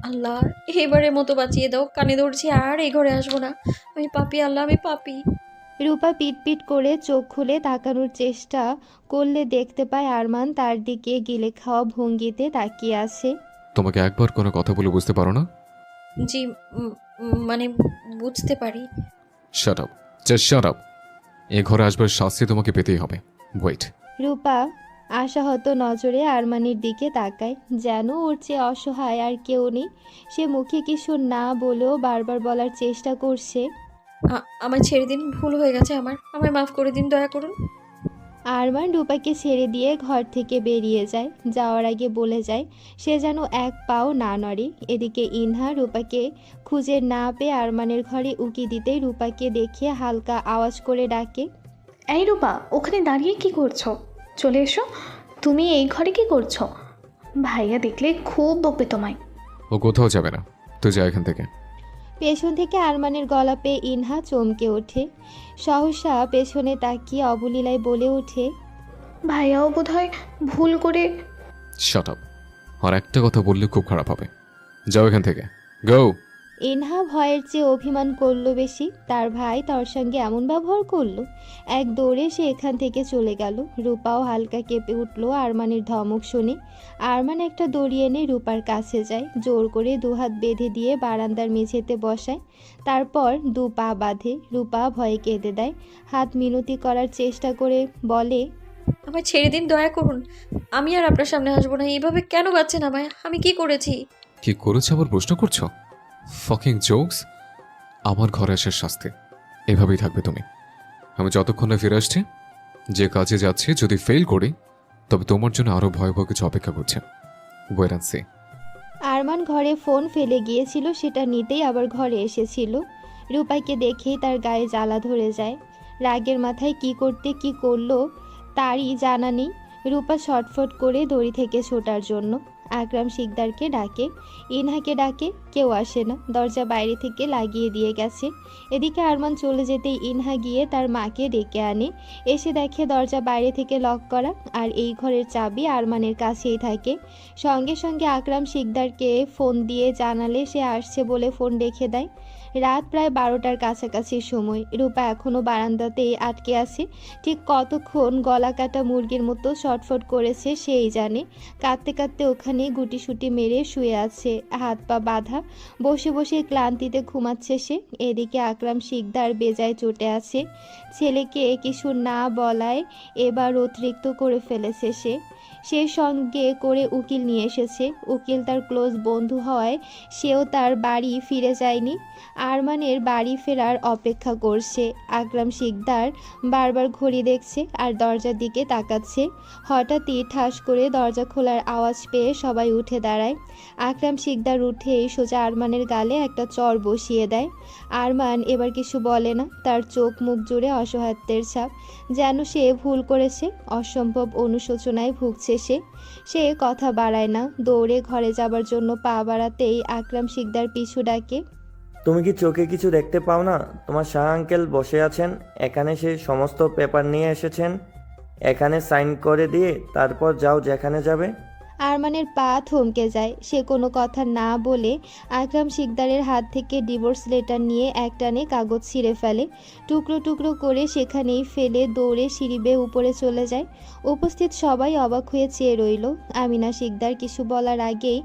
আল্লাহ, এবারের মতো বাঁচিয়ে দাও, কানে ধরছি, আর এই ঘরে আসবো না। আমি পাপী আল্লাহ, আমি পাপী। রূপা পিটপিট করে চোখ খুলে তাকানোর চেষ্টা করলে দেখতে পায় আরমান তার দিকে গিলে খাওয়া ভঙ্গিতে তাকিয়ে আছে। তোমাকে একবার কোনো কথা বলে বুঝতে পারো না? জি, মানে বুঝতে পারি। Shut up, just shut up. এ ঘরে আসবার শাস্তি তোমাকে পেতেই হবে। ওয়েট। রূপা আশাহত নজরে আরমানের দিকে তাকায়, যেন ওর চেয়ে অসহায় আর কেউ নেই। সে মুখে কিছু না বলেও বারবার বলার চেষ্টা করছে। আমায় ছেড়ে দিন, ভুল হয়ে গেছে আমার, আমায় মাফ করে দিন, দয়া করুন। আরমান রূপাকে ছেড়ে দিয়ে ঘর থেকে বেরিয়ে যায়। যাওয়ার আগে বলে যায় সে যেন এক পাও না নড়ে। এদিকে ইনহা রূপাকে খুঁজে না পেয়ে আরমানের ঘরে উকি দিতেই রূপাকে দেখে হালকা আওয়াজ করে ডাকে। এই রূপা, ওখানে দাঁড়িয়ে কি করছো? চলে এসো। তুমি এই ঘরে কি করছো? ভাইয়া দেখলে খুব বকবে তোমায়। ও কোথাও যাবে না, তুই যা এখান থেকে। পেছন থেকে আরমানের গলা পেয়ে ইনহা চমকে ওঠে। সহসা পেছনে তাকিয়ে অবলীলায় বলে ওঠে, ভাইয়াও বোধহয় ভুল করে। Shut up. আর একটা কথা বললে খুব খারাপ হবে। যাও এখান থেকে, গো। ইনহা ভয়ের চেয়ে অভিমান করলো বেশি। তার ভাই তার সঙ্গে এমন ব্যবহার করলো। এক দৌড়ে সে এখান থেকে চলে গেল। রূপাও হালকা কেঁপে উঠল আরমানের ধমক শুনে। আরমান একটা দড়ি এনে রূপার কাছে যায়, জোর করে দুহাত বেঁধে দিয়ে বারান্দার মেঝেতে বসায়। তারপর দু পা বাঁধে। রূপা ভয়ে কেঁদে দেয়, হাত মিনতি করার চেষ্টা করে বলে, আমায় ছেড়ে দিন, দয়া করুন। আমি আর আপনার সামনে আসবো না। এইভাবে কেন বাচ্চেন আমায়? আমি কি করেছি? কি করেছে আবার প্রশ্ন করছো? Fucking jokes. আমার ঘরে আসার শাস্তি এভাবেই থাকবে তুমি। আমি যতক্ষণ না ফিরে আসছি, যে কাজে যাচ্ছি, যদি ফেল করি তবে তোমার জন্য আরো ভয়াবহ কিছু অপেক্ষা করছে। Wait and C. আরমান ঘরে ফোন ফেলে গিয়েছিল, সেটা নিতেই আবার ঘরে এসেছিল। রূপাকে দেখেই তার গায়ে জ্বালা ধরে যায়। রাগের মাথায় কি করতে কি করলো তারই জানা নেই। রূপা ছটফট করে দড়ি থেকে ছোটার জন্য আকরাম শিকদারকে ডাকে, ইনহাকে ডাকে, কেউ আসে না। দরজা বাইরে থেকে লাগিয়ে দিয়ে গেছে। এদিকে আরমান চলে যেতেই ইনহা গিয়ে তার মাকে ডেকে আনে। এসে দেখে দরজা বাইরে থেকে লক করা, আর এই ঘরের চাবি আরমানের কাছেই থাকে। সঙ্গে সঙ্গে আকরাম শিকদারকে ফোন দিয়ে জানালে সে আসছে বলে ফোন রেখে দেয়। রাত প্রায় 12টার কাছাকাছি সময়। রূপা এখনও বারান্দাতেই আটকে আছে। ঠিক কতক্ষণ গলা কাটা মুরগির মতো ছটফট করেছে সেই জানে। কাঁদতে কাঁদতে ওখানে গুটিসুটি মেরে শুয়ে আছে, হাত পা বাঁধা। বসে বসে ক্লান্তিতে ঘুমাচ্ছে সে। এদিকে আকরাম শিকদার বেজায় চটে আছে। ছেলেকে কিছু না বলায় এবার অতিরিক্ত করে ফেলেছে সে। সে সঙ্গে করে উকিল নিয়ে এসেছে। উকিল তার ক্লোজ বন্ধু হওয়ায় সেও তার বাড়ি ফিরে যায়নি, আরমানের বাড়ি ফেরার অপেক্ষা করছে। আকরাম শিকদার বারবার ঘড়ি দেখছে আর দরজার দিকে তাকাচ্ছে। হঠাৎই ঠাস করে দরজা খোলার আওয়াজ পেয়ে সবাই উঠে দাঁড়ায়। আকরাম শিকদার উঠেই সোজা আরমানের গালে একটা চড় বসিয়ে দেয়। আরমান এবার কিছু বলে না, তার চোখ মুখ জুড়ে অসহায়ত্বের ছাপ, যেন সে ভুল করেছে। অসম্ভব অনুশোচনায় ভুগছে সে। সে কথা বাড়ায় না, দৌড়ে ঘরে যাবার জন্য পা বাড়াতেই আকরাম শিকদার পিছু ডাকে। তুমি কি চোখে কিছু দেখতে পাও না? তোমার শাহ আঙ্কেল বসে আছেন এখানে, সে সমস্ত পেপার নিয়ে এসেছেন। এখানে সাইন করে দিয়ে তারপর যাও যেখানে যাবে। আরমানের পা থমকে যায়। সে কোনো কথা না বলে আকরাম শিকদারের হাত থেকে ডিভোর্স লেটার নিয়ে একটানে কাগজ ছিঁড়ে ফেলে। টুকরো টুকরো করে সেখানেই ফেলে দৌড়ে সিঁড়ি বেয়ে উপরে চলে যায়। উপস্থিত সবাই অবাক হয়ে চেয়ে রইল। আমিনা শিকদার কিছু বলার আগেই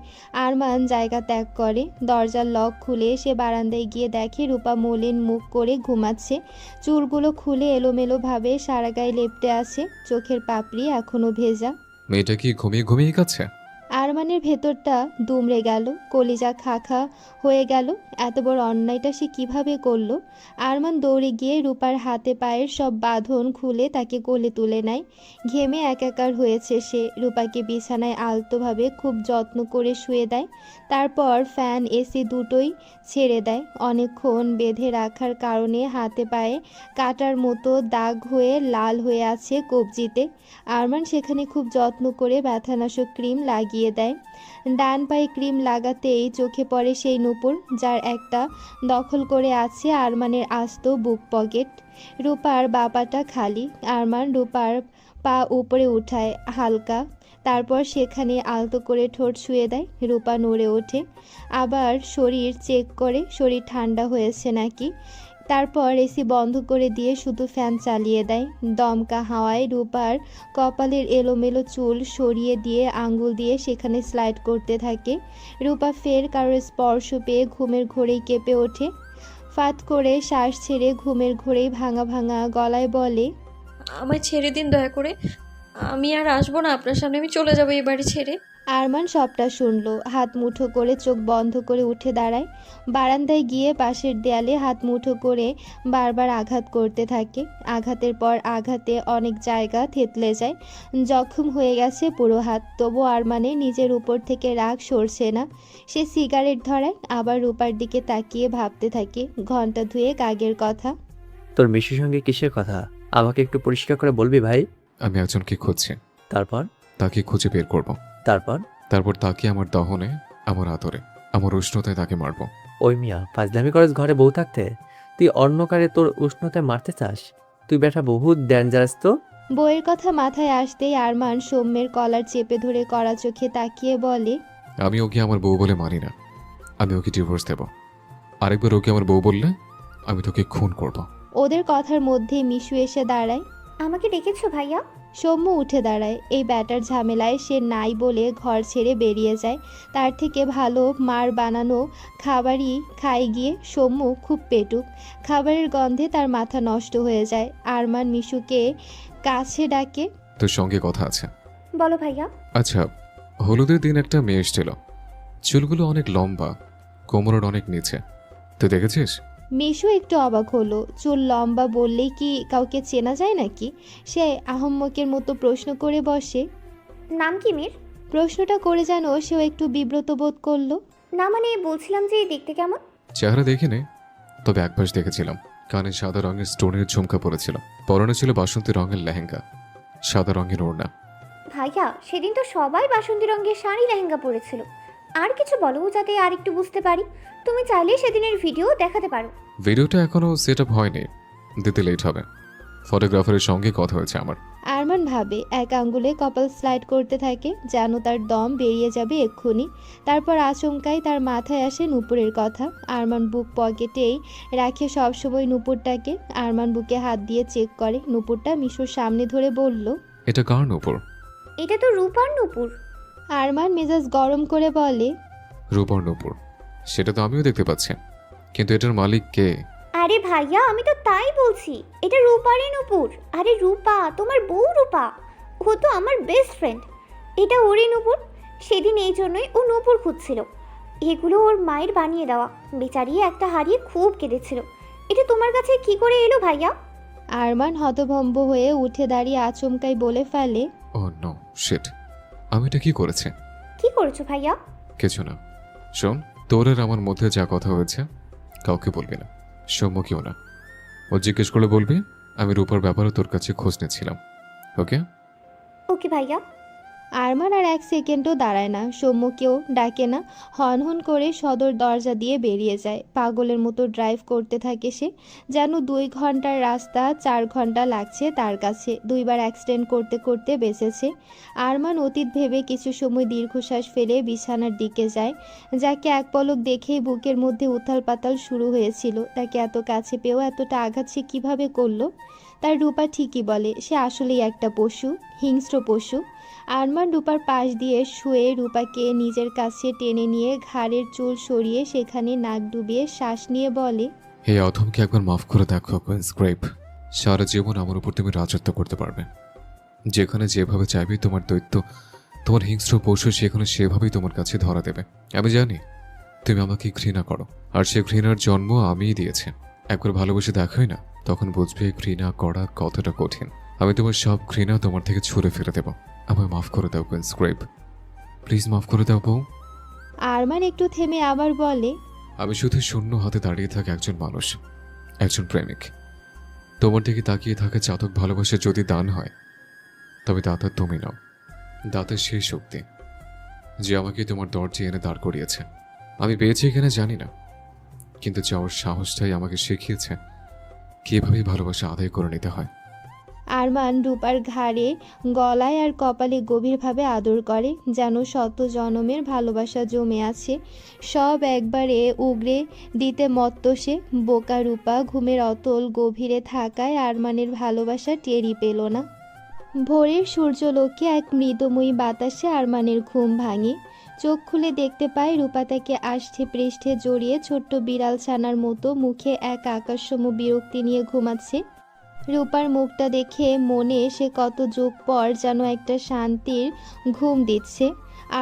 আরমান জায়গা ত্যাগ করে। দরজার লক খুলে সে বারান্দায় গিয়ে দেখে রূপা মলিন মুখ করে ঘুমাচ্ছে। চুলগুলো খুলে এলোমেলোভাবে সারা গায়ে লেপ্টে আছে, চোখের পাপড়ি এখনো ভেজা। মেয়েটা কি ঘুমিয়ে ঘুমিয়ে কাছে? আরমানের ভেতরটা দুমড়ে গেল, কলিজা খা খা হয়ে গেল। এত বড় অন্যায়টা সে কিভাবে করলো? আরমান দৌড়ে গিয়ে রূপার হাতে পায়ের সব বাঁধন খুলে তাকে কোলে তুলে নেয়। ঘেমে একাকার হয়েছে সে। রূপাকে বিছানায় আলতোভাবে খুব যত্ন করে শুয়ে দেয়। তারপর ফ্যান এসি দুটোই ছেড়ে দেয়। অনেকক্ষণ বেঁধে রাখার কারণে হাতে পায়ে কাটার মতো দাগ হয়ে লাল হয়ে আছে কবজিতে। আরমান সেখানে খুব যত্ন করে ব্যথানাশক ক্রিম লাগিয়ে দেয়। ডান পায়ে ক্রিম লাগাতেই চোখে পড়ে সেই নূপুর, যার একটা দখল করে আছে আরমানের আস্ত বুক পকেট। রূপার বাঁ পাটা খালি। আরমান রূপার পা উপরে উঠায় হালকা, তারপর সেখানে আলতো করে ঠোঁট ছুঁয়ে দেয়। রূপা নড়ে ওঠে, আবার শরীর চেক করে শরীর ঠান্ডা হয়েছে নাকি। তারপর এসি বন্ধ করে দিয়ে শুধু ফ্যান চালিয়ে দেয়। দমকা হাওয়ায় রূপার কপালের এলোমেলো চুল সরিয়ে দিয়ে আঙ্গুল দিয়ে সেখানে স্লাইড করতে থাকে। রূপা ফের কারোর স্পর্শ পেয়ে ঘুমের ঘোরেই কেঁপে ওঠে। ফাত করে শ্বাস ছেড়ে ঘুমের ঘোরেই ভাঙা ভাঙা গলায় বলে, আমায় ছেড়ে দিন দয়া করে। আমি আর আসবো না আপনার সামনে, আমি চলে যাবো এই বাড়ি ছেড়ে। আরমান সবটা শুনল, হাত মুঠো করে চোখ বন্ধ করে উঠে দাঁড়ায়। বারান্দায় গিয়ে পাশের দেয়ালে হাত মুঠো করে বারবার আঘাত করতে থাকে। আঘাতের পর আঘাতে অনেক জায়গা থেতলে যায়, জখম হয়ে গেছে পুরো হাত। তবু আরমানের নিজের উপর থেকে রাগ সরছে না। সে সিগারেট ধরায়, আবার রূপার দিকে তাকিয়ে ভাবতে থাকে ঘন্টা দুয়েক আগের কথা। তোর মিশুর সঙ্গে কিসের কথা? আমাকে একটু পরিষ্কার করে বলবি ভাই? আমি একজনকে খুঁজছি, তারপর? তাকে খুঁজে বের করব। তারপর? তারপর তাকে আমার দহনে, আমার আদরে, আমার উষ্ণতায় তাকে মারবো। ওই মিয়া, ফাজলামি করেছ ঘরে বউ থাকতে? তুই অন্য কারে তোর উষ্ণতায় মারতে চাস? তুই বেটা বহুত ডেঞ্জারাস তো। বইয়ের কথা মাথায় আসতেই আরমান সৌম্যের কলার চেপে ধরে কড়া চোখে তাকিয়ে বলে, আমি ওকে আমার বউ বলে মানি না। আমি ওকে ডিভোর্স দেব। আরেকবার ওকে আমার বউ বললে আমি তোকে খুন করব। ওদের কথার মধ্যে মিশু এসে দাঁড়ায়। আমাকে ডেকেছো ভাইয়া? সৌম্য উঠে দাঁড়ায়। এই ব্যাটার ঝামেলায় সে নাই বলে ঘর ছেড়ে বেরিয়ে যায়। তার থেকে ভালো মার বানানো খাবারই খায় গিয়ে। সৌম্য খুব পেটুক, খাবারের গন্ধে তার মাথা নষ্ট হয়ে যায়। আরমান মিশুকে কাছে ডাকে। তোর সঙ্গে কথা আছে। বলো ভাইয়া। আচ্ছা, হলুদের দিন একটা মেয়ে এসেছিল, চুলগুলো অনেক লম্বা, কোমরের অনেক নিচে। তুই দেখেছিস? মিশু একটু অবাক হলো। চুল লম্বা বললেই কি কাউকে চেনা যায় নাকি? সে আহম্মকের মতো প্রশ্ন করে বসে। নাম কি মেয়ের? প্রশ্নটা করে যেন সেও একটু বিব্রত বোধ করলো। না মানে বলছিলাম যে দেখতে কেমন? চেহারা দেখিনি, তবে একবার দেখেছিলাম। কানে সাদা রঙের স্টোনের ঝুমকা পরেছিল, পরনে ছিল বাসন্তী রঙের লেহেঙ্গা, সাদা রঙের ওড়না। ভাইয়া সেদিন তো সবাই বাসন্তী রঙের শাড়ি লেহেঙ্গা পরেছিল। আর কিছু বলো যাতে আর একটু বুঝতে পারি। তুমি চাইলে সেদিনের ভিডিও দেখাতে পারো। ভিডিওটা এখনো সেট আপ হয়নি, দিতে লেট হবে। ফটোগ্রাফারের সঙ্গে কথা হয়েছে আমার। আরমান ভাবে, এক আঙ্গুলে কপাল স্লাইড করতে থাকে যেন তার দম বেরিয়ে যাবে এক্ষুনি। তারপর আচমকাই তার মাথায় আসে নূপুরের কথা। আরমান বুক পকেটেই রাখে সবসময় নূপুরটাকে। আরমান বুকে হাত দিয়ে চেক করে নূপুরটা। মিশুর সামনে ধরে বলল, এটা কার নূপুর? এটা তো রূপার নূপুর। আরমান মেজাজ গরম করে বলে, রূপার নূপুর? সেটা তো আমিও দেখতে পাচ্ছি, কিন্তু এটার মালিক কে? আরে ভাইয়া আমি তো তাই বলছি, এটা রূপারই নূপুর। আরে রূপা, তোমার বউ রূপা, ও তো আমার বেস্ট ফ্রেন্ড। এটা ওরই নূপুর। সেদিন এই জন্যই ও নূপুর খুঁজছিল। এগুলো ওর মায়ের বানিয়ে দেওয়া। বেচারি একটা হারিয়ে খুব কেঁদেছিল। এটা তোমার কাছে কি করে এলো ভাইয়া? আরমান হতভম্ব হয়ে উঠে দাঁড়িয়ে আচমকাই বলে ফেলে, ও নো শিট, আমি এটা কি করেছি? কি করেছো ভাইয়া? কিছু না। শোন, তোর আর আমার মধ্যে যা কথা হয়েছে কাউকে বলবি না, সৌম্যকেও না। ও জিজ্ঞেস করে বলবি আমি রূপার ব্যাপারে তোর কাছে খোঁজ নিচ্ছিলাম। ওকে? ওকে ভাইয়া। আরমান আর এক সেকেন্ডও দাঁড়ায় না, সৌম্যকেও ডাকে না। হনহন করে সদর দরজা দিয়ে বেরিয়ে যায়। পাগলের মতো ড্রাইভ করতে থাকে সে, যেন 2 ঘন্টার রাস্তা 4 ঘন্টা লাগছে তার কাছে। 2বার অ্যাক্সিডেন্ট করতে করতে বেঁচেছে। আরমান অতীত ভেবে কিছু সময় দীর্ঘশ্বাস ফেলে বিছানার দিকে যায়। যাকে এক পলক দেখেই বুকের মধ্যে উথাল পাতাল শুরু হয়েছিল, তাকে এত কাছে পেয়েও এতটা আঘাত সে কীভাবে করলো? তার রূপা ঠিকই বলে, সে আসলেই একটা পশু, হিংস্র পশু। আরমান রূপার পাশ দিয়ে শুয়ে রূপাকে নিজের কাছে টেনে নিয়ে ঘাড়ের চুল সরিয়ে সেখানে নাক ডুবিয়ে শ্বাস নিয়ে বলে, হে অথমকে একবার মাফ করে দেখো কুইন্স গ্রেপ। সারা জীবন আমার উপর তুমি রাজত্ব করতে পারবে। যেখানে যেভাবে চাইবে তোমার দৈত্য, তোমার হিংস্র পশু সেখানে সেভাবেই তোমার কাছে ধরা দেবে। আমি জানি তুমি আমাকে ঘৃণা করো, আর সে ঘৃণার জন্ম আমিই দিয়েছি। একবার ভালোবেসে দেখাই না, তখন বুঝবে ঘৃণা করা কতটা কঠিন। আমি তোমার সব ঘৃণা তোমার থেকে ছুঁড়ে ফেলে দেব। আমায় মাফ করে দাও কুইন্স গ্রেপ, প্লিজ মাফ করে দাও বউ। আরমান একটু থেমে আবার বলে, আমি শুধু শূন্য হাতে দাঁড়িয়ে থাকা একজন মানুষ, একজন প্রেমিক। তোমার দিকে তাকিয়ে থাকা চাতক ভালোবাসা যদি দান হয়, তবে দাতা তুমি নাও। দাতা সেই শক্তি যে আমাকে তোমার দরজায় এনে দাঁড় করিয়েছে। আমি পেয়েছি কিনা জানি না, কিন্তু যাওয়ার সাহসটাই আমাকে শিখিয়েছে কিভাবে ভালোবাসা আদায় করে নিতে হয়। আরমান রূপার ঘাড়ে, গলায় আর কপালে গভীরভাবে আদর করে, যেন শত জনমের ভালোবাসা জমে আছে, সব একবারে উগরে দিতে মত্ত সে। বোকা রূপা ঘুমের অতল গভীরে থাকায় আরমানের ভালোবাসা টেরই পেল না। ভোরের সূর্যলোকে এক মৃদুময়ী বাতাসে আরমানের ঘুম ভাঙে। চোখ খুলে দেখতে পায় রূপা তাকে আষ্ঠে পৃষ্ঠে জড়িয়ে ছোট্ট বিড়াল ছানার মতো মুখে এক আকাশসম বিরক্তি নিয়ে ঘুমাচ্ছে। রূপার মুখটা দেখে মনে সে কত যুগ পর যেন একটা শান্তির ঘুম দিচ্ছে।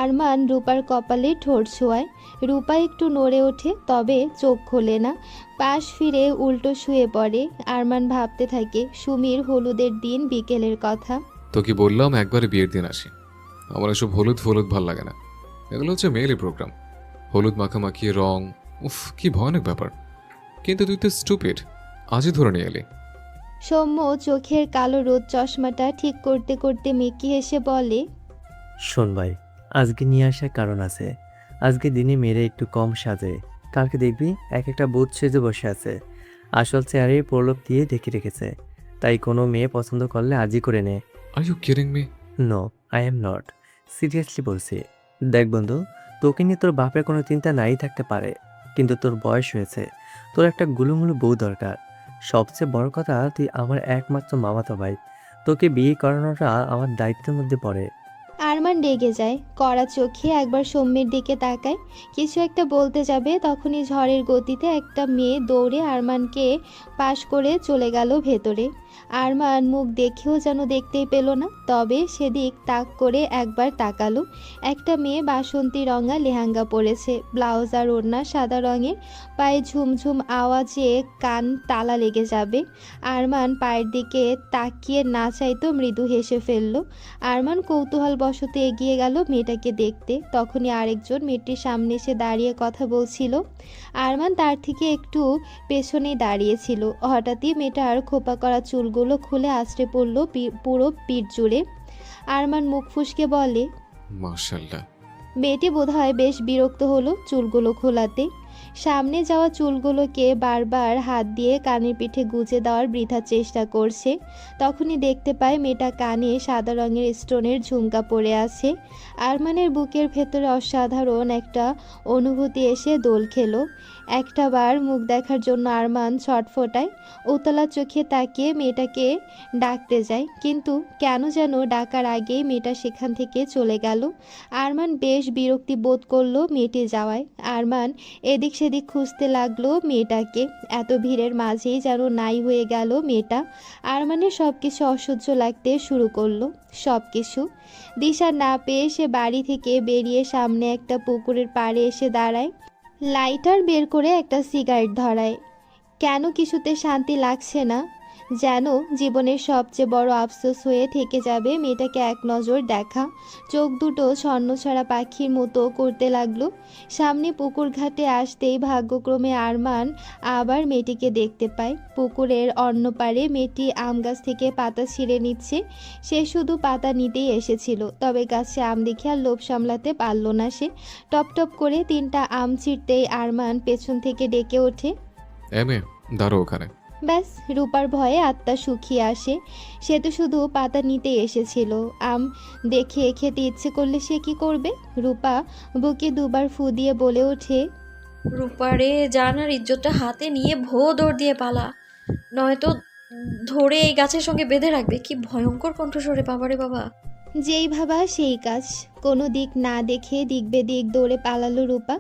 আরমান রূপার কপালে ঠোঁট ছোঁয়ায়। রূপা একটু নড়ে ওঠে, তবে চোখ খোলে না, পাশ ফিরে উল্টো শুয়ে পড়ে। আরমান ভাবতে থাকে সুমির হলুদের দিন বিকেলের কথা। তো কি বললাম একবারে বিয়ের দিন আসি। আমার এসব হলুদ ফলুদ ভাল লাগে না। এগুলো হচ্ছে মেয়েলি প্রোগ্রাম। হলুদ মাখামাখি, রং, উফ কি ভয়ানক ব্যাপার। কিন্তু তুই তো স্টুপিড, আজই ধরে নিয়ে এলি। সৌম্য চোখের কালো রোদ চশমাটা ঠিক করতে করতে মেকি হেসে বলে, শোন ভাই, আজকে নিয়ে আসার কারণ আছে। আজকে দিনে মেয়েরা একটু কম সাজে, কালকে দেখবি এক একটা বুথ সেজে বসে আছে। আসল চেহারে প্রলোভ দিয়ে ঢেকে রেখেছে। তাই কোনো মেয়ে পছন্দ করলে আজই করে নে। Are you kidding me? No, I am not, seriously বলছি। দেখ বন্ধু, তোকে নিয়ে তোর বাপের কোনো চিন্তা নাই থাকতে পারে, কিন্তু তোর বয়স হয়েছে, তোর একটা গুলুমুলু বউ দরকার। সবচেয়ে বড় কথা, তুই আমার একমাত্র মামাতো ভাই, তোকে বিয়ে করানোটা আমার দায়িত্বের মধ্যে পড়ে। আরমান রেগে যায়, কড়া চোখে একবার সৌম্যের দিকে তাকায়। কিছু একটা বলতে যাবে, তখনই ঝড়ের গতিতে একটা মেয়ে দৌড়ে আরমানকে পাশ করে চলে গেল ভেতরে। আরমান মুখ দেখেও যেন দেখতেই পেল না, তবে সেদিক তাক করে একবার তাকালো। একটা মেয়ে বাসন্তী রঙা লেহেঙ্গা পরেছে, ব্লাউজ আর ওড়না সাদা রঙের, পায়ে ঝুমঝুম আওয়াজে কান তালা লেগে যাবে। আরমান পায়ের দিকে তাকিয়ে না চাইতো মৃদু হেসে ফেলল। আরমান কৌতূহল বশত এগিয়ে গেল মেয়েটাকে দেখতে। তখনই আরেকজন মেয়েটির সামনে এসে দাঁড়িয়ে কথা বলছিল। আরমান তার থেকে একটু পেছনেই দাঁড়িয়েছিল। হঠাৎই মেয়েটার খোপা করা চুলগুলো খুলে আছড়ে পড়ল পুরো পিঠ জুড়ে। আরমান মুখ ফুসকে বলে, মাশাআল্লাহ। মেয়েটি বোধহয় বেশ বিরক্ত হলো চুলগুলো খোলাতে। সামনে যাওয়া চুলগুলোকে বারবার হাত দিয়ে কানের পিঠে গুজে দেওয়ার বৃথা চেষ্টা করছে। তখনই দেখতে পায় মেয়েটা কানে সাদা রঙের স্টোনের ঝুমকা পরে আছে। আরমানের বুকের ভেতরে অসাধারণ একটা অনুভূতি এসে দোল খেলো। একটাবার মুখ দেখার জন্য আরমান ছটফটায়, উতলা চোখে তাকিয়ে মেয়েটাকে ডাকতে যায়, কিন্তু কেন যেন ডাকার আগেই মেয়েটা সেখান থেকে চলে গেল। আরমান বেশ বিরক্তি বোধ করলো মেয়েটি যাওয়ায়। আরমান এদিক সেদিক খুঁজতে লাগলো মেয়েটাকে। এত ভিড়ের মাঝেই যেন নাই হয়ে গেল মেয়েটা। আরমানের সব কিছু অসহ্য লাগতে শুরু করলো। সব কিছু দিশা না পেয়ে সে বাড়ি থেকে বেরিয়ে সামনে একটা পুকুরের পাড়ে এসে দাঁড়ায়। লাইটার বের করে একটা সিগারেট ধরায়। কেন কিছুতে শান্তি লাগছে না, যেন জীবনের সবচেয়ে বড় আফসোস হয়ে থেকে যাবে মেয়েটাকে এক নজর দেখা। চোখ দুটো ছন্নছাড়া পাখির মতো করতে লাগলো। সামনে পুকুর ঘাটে আসতেই ভাগ্যক্রমে আরমান আবার মেয়েটিকে দেখতে পায়। পুকুরের অন্য পারে মেয়েটি আম গাছ থেকে পাতা ছিঁড়ে নিচ্ছে। সে শুধু পাতা নিতেই এসেছিল, তবে গাছে আম দেখে আর লোভ সামলাতে পারল না সে। টপ টপ করে 3টা আম ছিঁড়তেই আরমান পেছন থেকে ডেকে ওঠে, এমএ দাঁড়ো ওখানে। ব্যাস, রূপার ভয়ে আত্মা শুকিয়ে আসে। সে তো শুধু পাতা নিতেই এসেছিল, আম দেখে খেতে ইচ্ছে করলে সে কি করবে। রূপা বুকে দুবার ফু দিয়ে বলে ওঠে, রূপারে জানার ইজ্জতটা হাতে নিয়ে দৌড় দিয়ে পালা, নয়তো ধরে এই গাছের সঙ্গে বেঁধে রাখবে। কি ভয়ঙ্কর কণ্ঠস্বরে, বাবারে বাবা। যেই ভাবা সেই কাজ। কোনো দিক না দেখে দিক বেদিক দৌড়ে পালালো রূপা।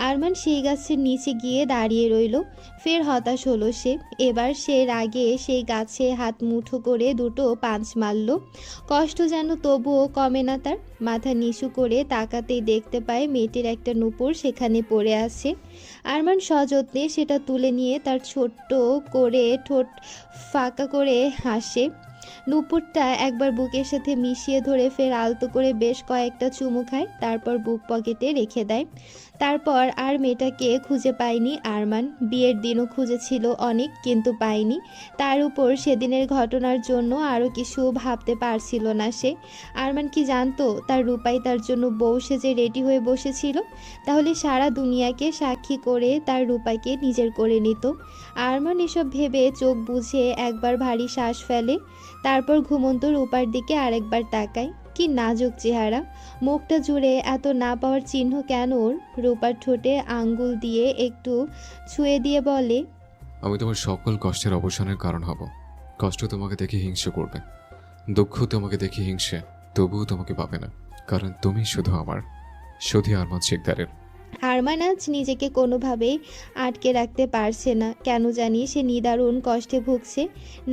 আরমান সেই গাছের নিচে গিয়ে দাঁড়িয়ে রইল। ফের হতাশ হলো সে। এবার সে রাগে সেই গাছে হাত মুঠো করে 2টো পাঁচ মারল। কষ্ট যেন তবুও কমে না তার। মাথা নিচু করে তাকাতেই দেখতে পায় মেয়েটির একটা নূপুর সেখানে পড়ে আছে। আরমান সযত্নে সেটা তুলে নিয়ে তার ছোট্ট করে ঠোঁট ফাঁকা করে হাসে। নূপুরটা একবার বুকের সাথে মিশিয়ে ধরে ফের আলতো করে বেশ কয়েকটা চুমু খায়, তারপর বুক পকেটে রেখে দেয়। তারপর আর মেয়েটাকে খুঁজে পায়নি আরমান। বিয়ের দিনও খুঁজেছিল অনেক, কিন্তু পায়নি। তার উপর সেদিনের ঘটনার জন্য আরও কিছু ভাবতে পারছিল না সে। আরমান কি জানতো তার রূপাই তার জন্য বউ সেজে রেডি হয়ে বসেছিল? তাহলে সারা দুনিয়াকে সাক্ষী করে তার রূপাইকে নিজের করে নিত। আরমান এসব ভেবে চোখ বুজে একবার ভারী শ্বাস ফেলে, তারপর ঘুমন্ত রূপার দিকে আরেকবার তাকায়। কি নাজুক চেহারা, মুখটা জুড়ে এত না পাওয়ার চিহ্ন কেন ওর? রূপার ঠোঁটে আঙ্গুল দিয়ে একটু ছুঁয়ে দিয়ে বলে, আমি তোমার সকল কষ্টের অবসানের কারণ হব। কষ্ট তোমাকে দেখে হিংসে করবে, দুঃখ তোমাকে দেখে হিংসে, তবুও তোমাকে পাবে না, কারণ তুমি শুধু আমার, শুধু আরমান শিকদারের। আরমান আজ নিজেকে কোনোভাবেই আটকে রাখতে পারছে না। কেন জানি সে নিদারুণ কষ্টে ভুগছে।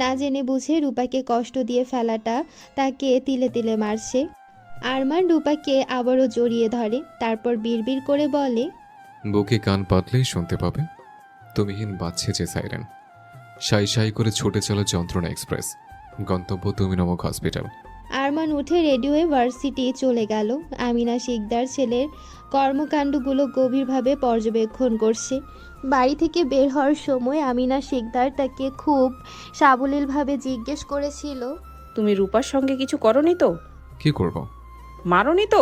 না জেনে বুঝে রূপাকে কষ্ট দিয়ে ফেলাটা তাকে তিলে তিলে মারছে। আরমান রূপাকে আবারও জড়িয়ে ধরে, তারপর বিড়বিড় করে বলে, বুকে কান পাতলেই শুনতে পাবে তুমিহীন বাজছে যে সাইরেন। সাই সাই করে ছুটে চলা যন্ত্রণা এক্সপ্রেস, গন্তব্য তুমি নামক হসপিটাল। আরমান উঠে রেডি হয়ে ভার্সিটি চলে গেল। আমিনা শিকদার ছেলের কর্মকাণ্ডগুলো গভীরভাবে পর্যবেক্ষণ করছে। বাড়ি থেকে বের হওয়ার সময় আমিনা শিকদার তাকে খুব সাবলীলভাবে জিজ্ঞেস করেছিল, তুমি রূপার সঙ্গে কিছু করনি তো? কি করব? মারোনি তো?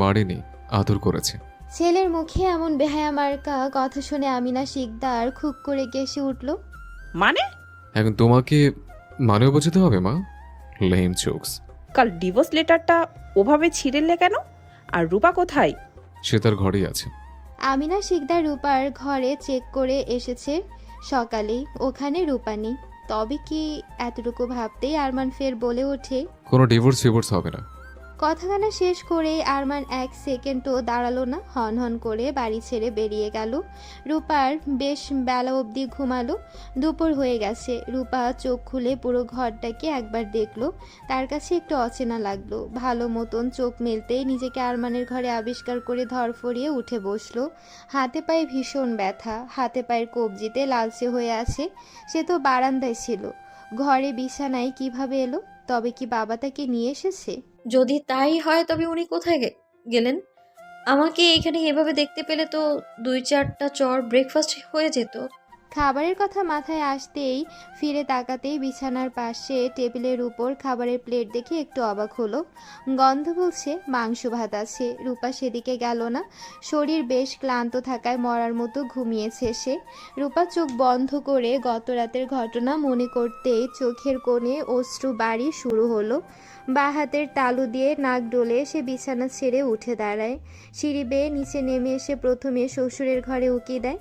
মারেনি, আদর করেছে। ছেলের মুখে এমন বেহায়া মার্কা কথা শুনে আমিনা শিকদার খুব করে কেসে উঠল। মানে? এখন তোমাকে মানেও বোঝাতে হবে মা। Lame jokes. কাল ডিভোর্স লেটারটা ওভাবে ছিঁড়েলে কেন? আর রূপা কোথায়? সে তার ঘরেই আছে। আমিনা শিকদার রূপার ঘরে চেক করে এসেছে সকালেই, ওখানে রূপা নেই। তবে কি এতটুকু ভাবতেই আরমান ফের বলে ওঠে, কোনো ডিভোর্স ফিভোর্স হবে না। কথাখানা শেষ করে আরমান এক সেকেন্ডও দাঁড়ালো না, হন হন করে বাড়ি ছেড়ে বেরিয়ে গেল। রূপার বেশ বেলা অবধি ঘুমালো। দুপুর হয়ে গেছে। রূপা চোখ খুলে পুরো ঘরটাকে একবার দেখলো। তার কাছে একটু অচেনা লাগলো। ভালো মতন চোখ মেলতেই নিজেকে আরমানের ঘরে আবিষ্কার করে ধরফরিয়ে উঠে বসলো। হাতে পায়ে ভীষণ ব্যথা, হাতে পায়ের কবজিতে লালচে হয়ে আছে। সে তো বারান্দায় ছিল, ঘরে বিছানায় কিভাবে এলো? তবে কি বাবা তাকে নিয়ে এসেছে? যদি তাই হয় তবে উনি কোথায় গেলেন? আমাকে এখানে এভাবে দেখতে পেলে তো 2-4টা চর ব্রেকফাস্ট হয়ে যেত। খাবারের কথা মাথায় আসতেই ফিরে তাকাতেই বিছানার পাশে টেবিলের উপর খাবারের প্লেট দেখে একটু অবাক হলো। গন্ধ বলছে মাংস ভাত আছে। রূপা সেদিকে গেল না। শরীর বেশ ক্লান্ত থাকায় মরার মতো ঘুমিয়েছে সে। রূপা চোখ বন্ধ করে গত রাতের ঘটনা মনে করতেই চোখের কোণে অশ্রু বাড়ি শুরু হলো। বাঁ হাতের তালু দিয়ে নাক ডলে সে বিছানা ছেড়ে উঠে দাঁড়ায়। সিঁড়ি বেয়ে নিচে নেমে এসে প্রথমে শ্বশুরের ঘরে উকি দেয়।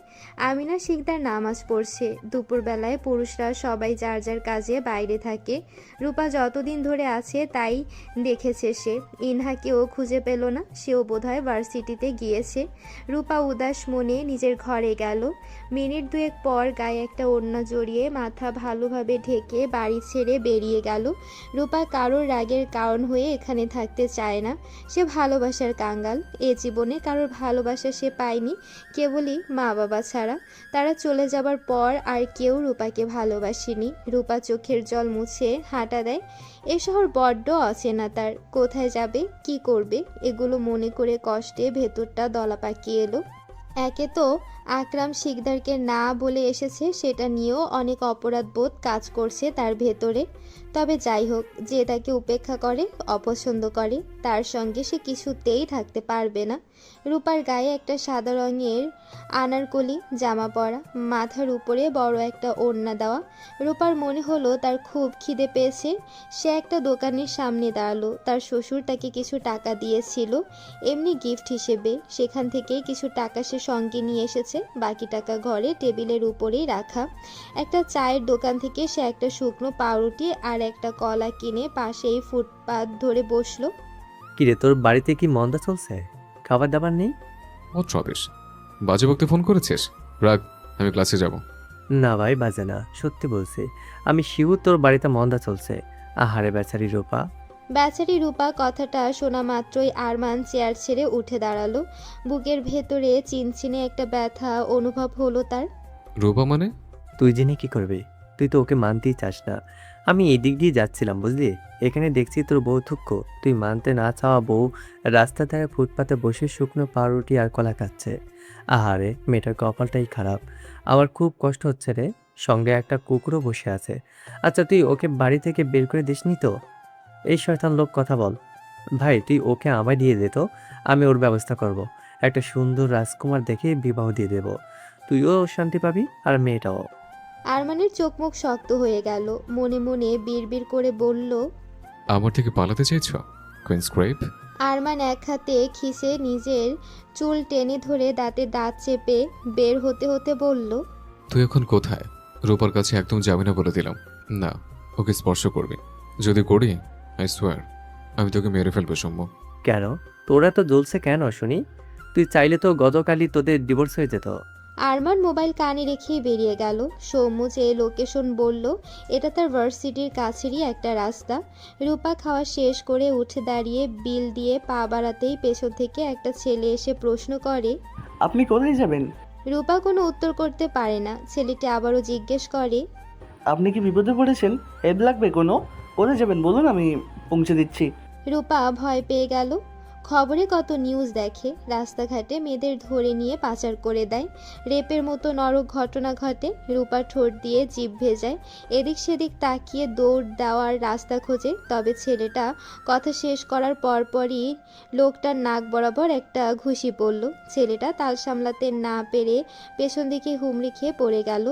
আমিনা শিকদার নামাজ পড়ছে। দুপুরবেলায় পুরুষরা সবাই যার যার কাজে বাইরে থাকে। রূপা যতদিন ধরে আছে তাই দেখেছে সে। ইনহাকেও খুঁজে পেল না, সেও বোধহয় ভার্সিটিতে গিয়েছে। রূপা উদাস মনে নিজের ঘরে গেল। মিনিট দুয়েক পর গায়ে একটা ওড়না জড়িয়ে মাথা ভালোভাবে ঢেকে বাড়ি ছেড়ে বেরিয়ে গেল। রূপা কারোর রাগের কারণ হয়ে এখানে থাকতে চায় না। সে ভালোবাসার কাঙ্গাল। এ জীবনে কারোর ভালোবাসা সে পায়নি, কেবলই মা বাবা ছাড়া। তারা চলে যাবার পর আর কেউ রূপাকে ভালোবাসেনি। রূপা চোখের জল মুছে হাঁটা দেয়। এ শহর বড্ড অচেনা তার। কোথায় যাবে, কি করবে, এগুলো মনে করে কষ্টে ভেতরটা দলা পাকিয়ে এলো। একে তো আকরাম শিকদারকে না বলে এসেছে, সেটা নিয়েও অনেক অপরাধ বোধ কাজ করছে তার ভেতরে। তবে যাই হোক, যে তাকে উপেক্ষা করে, অপছন্দ করে, তার সঙ্গে সে কিছুতেই থাকতে পারবে না। রূপার গায়ে একটা সাদা রঙের আনারকলি জামা পরা, মাথার উপরে বড় একটা ওড়না দেওয়া। রূপার মনে হলো তার খুব খিদে পেয়েছে। সে একটা দোকানের সামনে দাঁড়ালো। তার শ্বশুর তাকে কিছু টাকা দিয়েছিল এমনি গিফট হিসেবে। সেখান থেকে কিছু টাকা সে সঙ্গে নিয়ে এসেছে, বাকি টাকা ঘরে টেবিলের উপরেই রাখা। একটা চায়ের দোকান থেকে সে একটা শুকনো পাউরুটি আর একটা কলা কিনে পাশেই ফুটপাত ধরে বসলো। কিরে, তোর বাড়িতে কি মন্দা চলছে? খাবার দাবার নেই? ও রবেশ, বাজে বকতে ফোন করেছিস? রাগ, আমি ক্লাসে যাব। না ভাই, বাজে না, সত্যি বলছি। আমি শিউর তোর বাড়িতে মন্দা চলছে। আহারে বেচারি রূপা। বেচারি রূপা কথাটা শোনা মাত্রই আরমান চেয়ার ছেড়ে উঠে দাঁড়ালো। বুকের ভেতরে চিনচিনে একটা ব্যথা অনুভব হলো তার। রূপা মানে? তুই জেনে কি করবি? তুই তো ওকে মানতেই চাস না। আমি এদিক দিয়ে যাচ্ছিলাম বুঝলি, এখানে দেখছি তোর বউ থুক্কো, তুই মানতে না চাওয়া বউ রাস্তা ধারে ফুটপাতে বসে শুকনো পাউরুটি আর কলা খাচ্ছে। আহারে মেয়েটার কপালটাই খারাপ, আমার খুব কষ্ট হচ্ছে রে। সঙ্গে একটা কুকুরও বসে আছে। আচ্ছা তুই ওকে বাড়ি থেকে বের করে দিসনি তো? এই শয়তান লোক কথা বল। ভাই তুই ওকে আমায় দিয়ে দে তো, আমি ওর ব্যবস্থা করব। একটা সুন্দর রাজকুমার দেখে বিবাহ দিয়ে দেব, তুইও শান্তি পাবি আর মেয়েটাও। আরমানের চোখ মুখ শক্ত হয়ে গেল, মনে মনে বিড়বিড় করে বলল। আমার থেকে পালাতে চাইছো কুইন্স ক্রেপ? আরমান এক হাতে খিসে নিজের চুল টেনে ধরে দাঁতে দাঁত চেপে বের হতে হতে বলল। তুই এখন কোথায়? রূপার কাছে একদম যাবি না বলে দিলাম। না, ওকে স্পর্শ করবি। যদি করি আই সোয়ার আমি তোকে মেরে ফেলবো সৌম্য। কেন তোরা তো জ্বলছে কেন শুনি? তুই চাইলে তো গতকালই তোদের ডিভোর্স হয়ে যেত। আরমান মোবাইল কানে রেখেই বেরিয়ে গেল। সৌম্য যে লোকেশন বলল এটা তার ভার্সিটির কাছেরই একটা রাস্তা। রূপা খাওয়া শেষ করে উঠে দাঁড়িয়ে বিল দিয়ে পা বাড়াতেই পেছন থেকে একটা ছেলে এসে প্রশ্ন করে, আপনি কোথায় যাবেন? রূপা কোনো উত্তর করতে পারে না। ছেলেটি আবারও জিজ্ঞেস করে, আপনি কি বিপদে পড়েছেন? হেল্প লাগবে কোনো? কোথায় যাবেন বলুন, আমি পৌঁছে দিচ্ছি। রূপা ভয় পেয়ে গেল। খবরে কত নিউজ দেখে, রাস্তাঘাটে মেয়েদের ধরে নিয়ে পাচার করে দেয়, রেপের মতো নরক ঘটনা ঘটে। রূপা ঠোঁট দিয়ে জিভ ভেজায়, এদিক সেদিক তাকিয়ে দৌড় দেওয়ার রাস্তা খোঁজে। তবে ছেলেটা কথা শেষ করার পরপরই লোকটার নাক বরাবর একটা ঘুষি পড়ল। ছেলেটা তাল সামলাতে না পেরে পেছন দিকে হুমড়ি খেয়ে পড়ে গেল।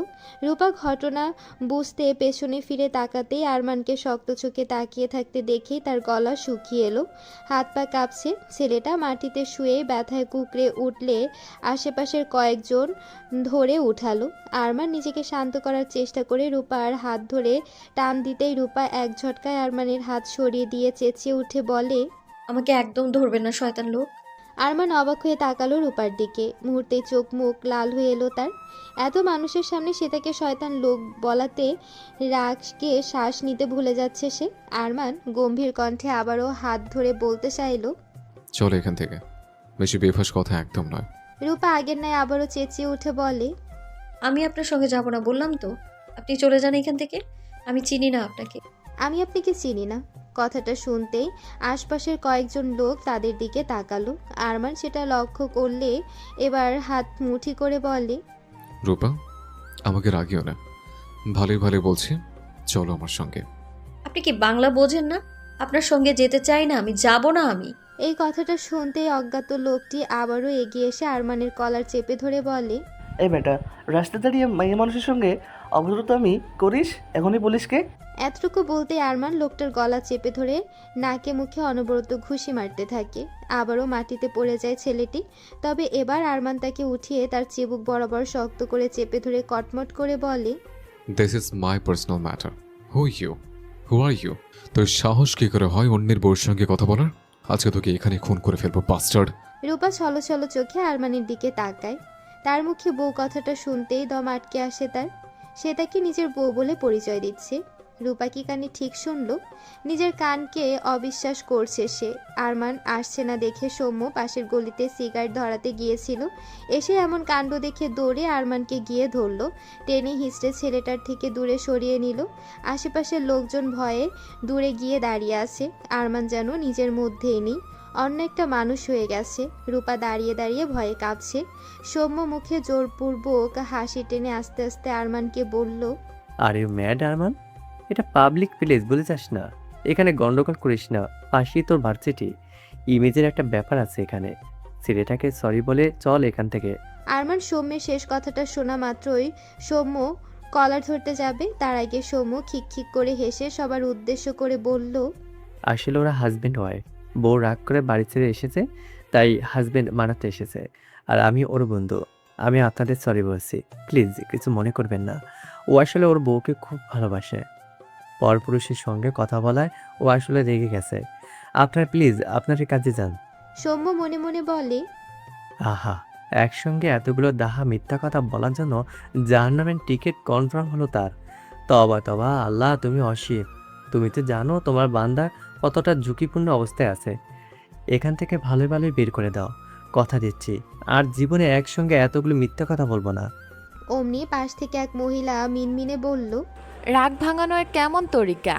রূপা ঘটনা বুঝতে পেছনে ফিরে তাকাতেই আরমানকে শক্ত চোখে তাকিয়ে থাকতে দেখেই তার গলা শুকিয়ে এলো, হাত পা কাঁপছে। ছেলেটা মাটিতে শুয়ে ব্যথায় কুঁকড়ে উঠলে আশেপাশের কয়েকজন ধরে উঠালো। আরমান নিজেকে শান্ত করার চেষ্টা করে রূপার হাত ধরে টান দিতেই রূপা এক ঝটকায় আরমানের হাত সরিয়ে দিয়ে চেঁচিয়ে উঠে বলে, আমাকে একদম ধরবেন না শয়তান লোক। আরমান অবাক হয়ে তাকালো রূপার দিকে। মুহূর্তেই চোখ মুখ লাল হয়ে এলো তার। এত মানুষের সামনে সে তাকে শয়তান লোক বলাতে রাগকে শ্বাস নিতে ভুলে যাচ্ছে সে। আরমান গম্ভীর কণ্ঠে আবারও হাত ধরে বলতে চাইলো, চলো এখান থেকে, বেশি বেফাস কথা একদম নয়। রূপা আগের ন্যায় আবারও চেঁচিয়ে উঠে বলে, আমি আপনার সঙ্গে যাব না বললাম তো। আপনি চলে যান এখান থেকে, আমি চিনি না আপনাকে। আমি আপনাকে চিনি না। কথাটা শুনতেই আশপাশের কয়েকজন লোক তাদের দিকে তাকালো। আরমান সেটা লক্ষ্য করলে এবার হাত মুঠি করে বলে, রূপা আমাকে রাগিও না, ভালোই ভালোই বলছি, চলো আমার সঙ্গে। আপনি কি বাংলা বোঝেন না? আপনার সঙ্গে যেতে চাই না, আমি যাব না। আমি এই কথাটা শুনতেই অজ্ঞাত লোকটি আবারও এগিয়ে এসে আরমানের কলার চেপে ধরে বলে, এই বেটা, রাস্তা দাঁড়িয়ে মাইয়া মানুষের সঙ্গে অভদ্রতা আমি করিস? এখনই পুলিশকে। এতটুকু বলতে আরমান লোকটার গলা চেপে ধরে নাকে মুখে অনবরত ঘুষি মারতে থাকে। আবারও মাটিতে পড়ে যায় ছেলেটি। তবে এবার আরমান তাকে উঠিয়ে তার চিবুক বরাবর শক্ত করে চেপে ধরে কটমট করে বলে, this is my personal matter. Who are you? তোর সাহস কি করে হয় অন্যের বউর সঙ্গে কথা বলার? আজকে তোকে এখানে খুন করে ফেলবো বাস্টার্ড। রূপা ছলো ছলো চোখে আরমানের দিকে তাকায়। তার মুখে বউ কথাটা শুনতেই দম আটকে আসে তার। সে তাকে নিজের বউ বলে পরিচয় দিচ্ছে। রূপা কি কানে ঠিক শুনল? নিজের কানকে অবিশ্বাস করছে সে। আরমান আসছে না দেখে সৌম্য পাশের গলিতে সিগারেট ধরাতে গিয়েছিল। এসে এমন কাণ্ড দেখে দৌড়ে আরমানকে গিয়ে ধরল। টেনে হিঁচড়ে ছেলেটার থেকে দূরে সরিয়ে নিল। আশেপাশের লোকজন ভয়ে দূরে গিয়ে দাঁড়িয়ে আছে। আরমান যেন নিজের মধ্যেই নেই, অন্য একটা মানুষ হয়ে গেছে। রূপা দাঁড়িয়ে দাঁড়িয়ে ভয়ে কাঁপছে। সৌম্য মুখে জোরপূর্বক হাসি টেনে আস্তে আস্তে আরমানকে বলল, আর ইউ ম্যাড আরমান? এটা পাবলিক প্লেস, বলে যাস না। এখানে গন্ডগোল করিস না, পাশেই তোর ভার্সিটি। ইমেজের একটা ব্যাপার আছে এখানে। ছেলেটাকে সরি বলে চল এখান থেকে। আরমান সৌম্যের শেষ কথাটা শোনা মাত্রই সৌম্য কলার ধরতে যাবে, তার আগে সৌম্য খিকখিক করে হেসে সবার উদ্দেশ্য করে বলল, আসলে ওরা হাজবেন্ড ওয়াইফ। বউ রাগ করে বাড়ি ছেড়ে এসেছে, তাই হাজবেন্ড মানাতে এসেছে। আর আমি ওর বন্ধু, আমি আপনাদের সরি বলছি, প্লিজ কিছু মনে করবেন না। ও আসলে ওর বউকে খুব ভালোবাসে। পরপুরুষের সঙ্গে কথা বলায় ও আসলে রেগে গেছে। আপনার প্লিজ আপনার কাজে যান। সৌম্য মনে মনে বলে, আহা, একসঙ্গে এতগুলো দাহা মিথ্যা কথা বলার জন্য জাহান্নামের টিকিট কনফার্ম হলো তার। তবা তবা, আল্লাহ তুমি অসীম। তুমি তো জানো তোমার বান্দা কতটা ঝুঁকিপূর্ণ অবস্থায় আছে। এখান থেকে ভালোই ভালোই বের করে দাও, কথা দিচ্ছি। আর জীবনে একসঙ্গে এতগুলো মিথ্যা কথা বলবো না। অমনি পাশ থেকে এক মহিলা মিনমিনে বলল, রাগ ভাঙানোর কেমন তরিকা?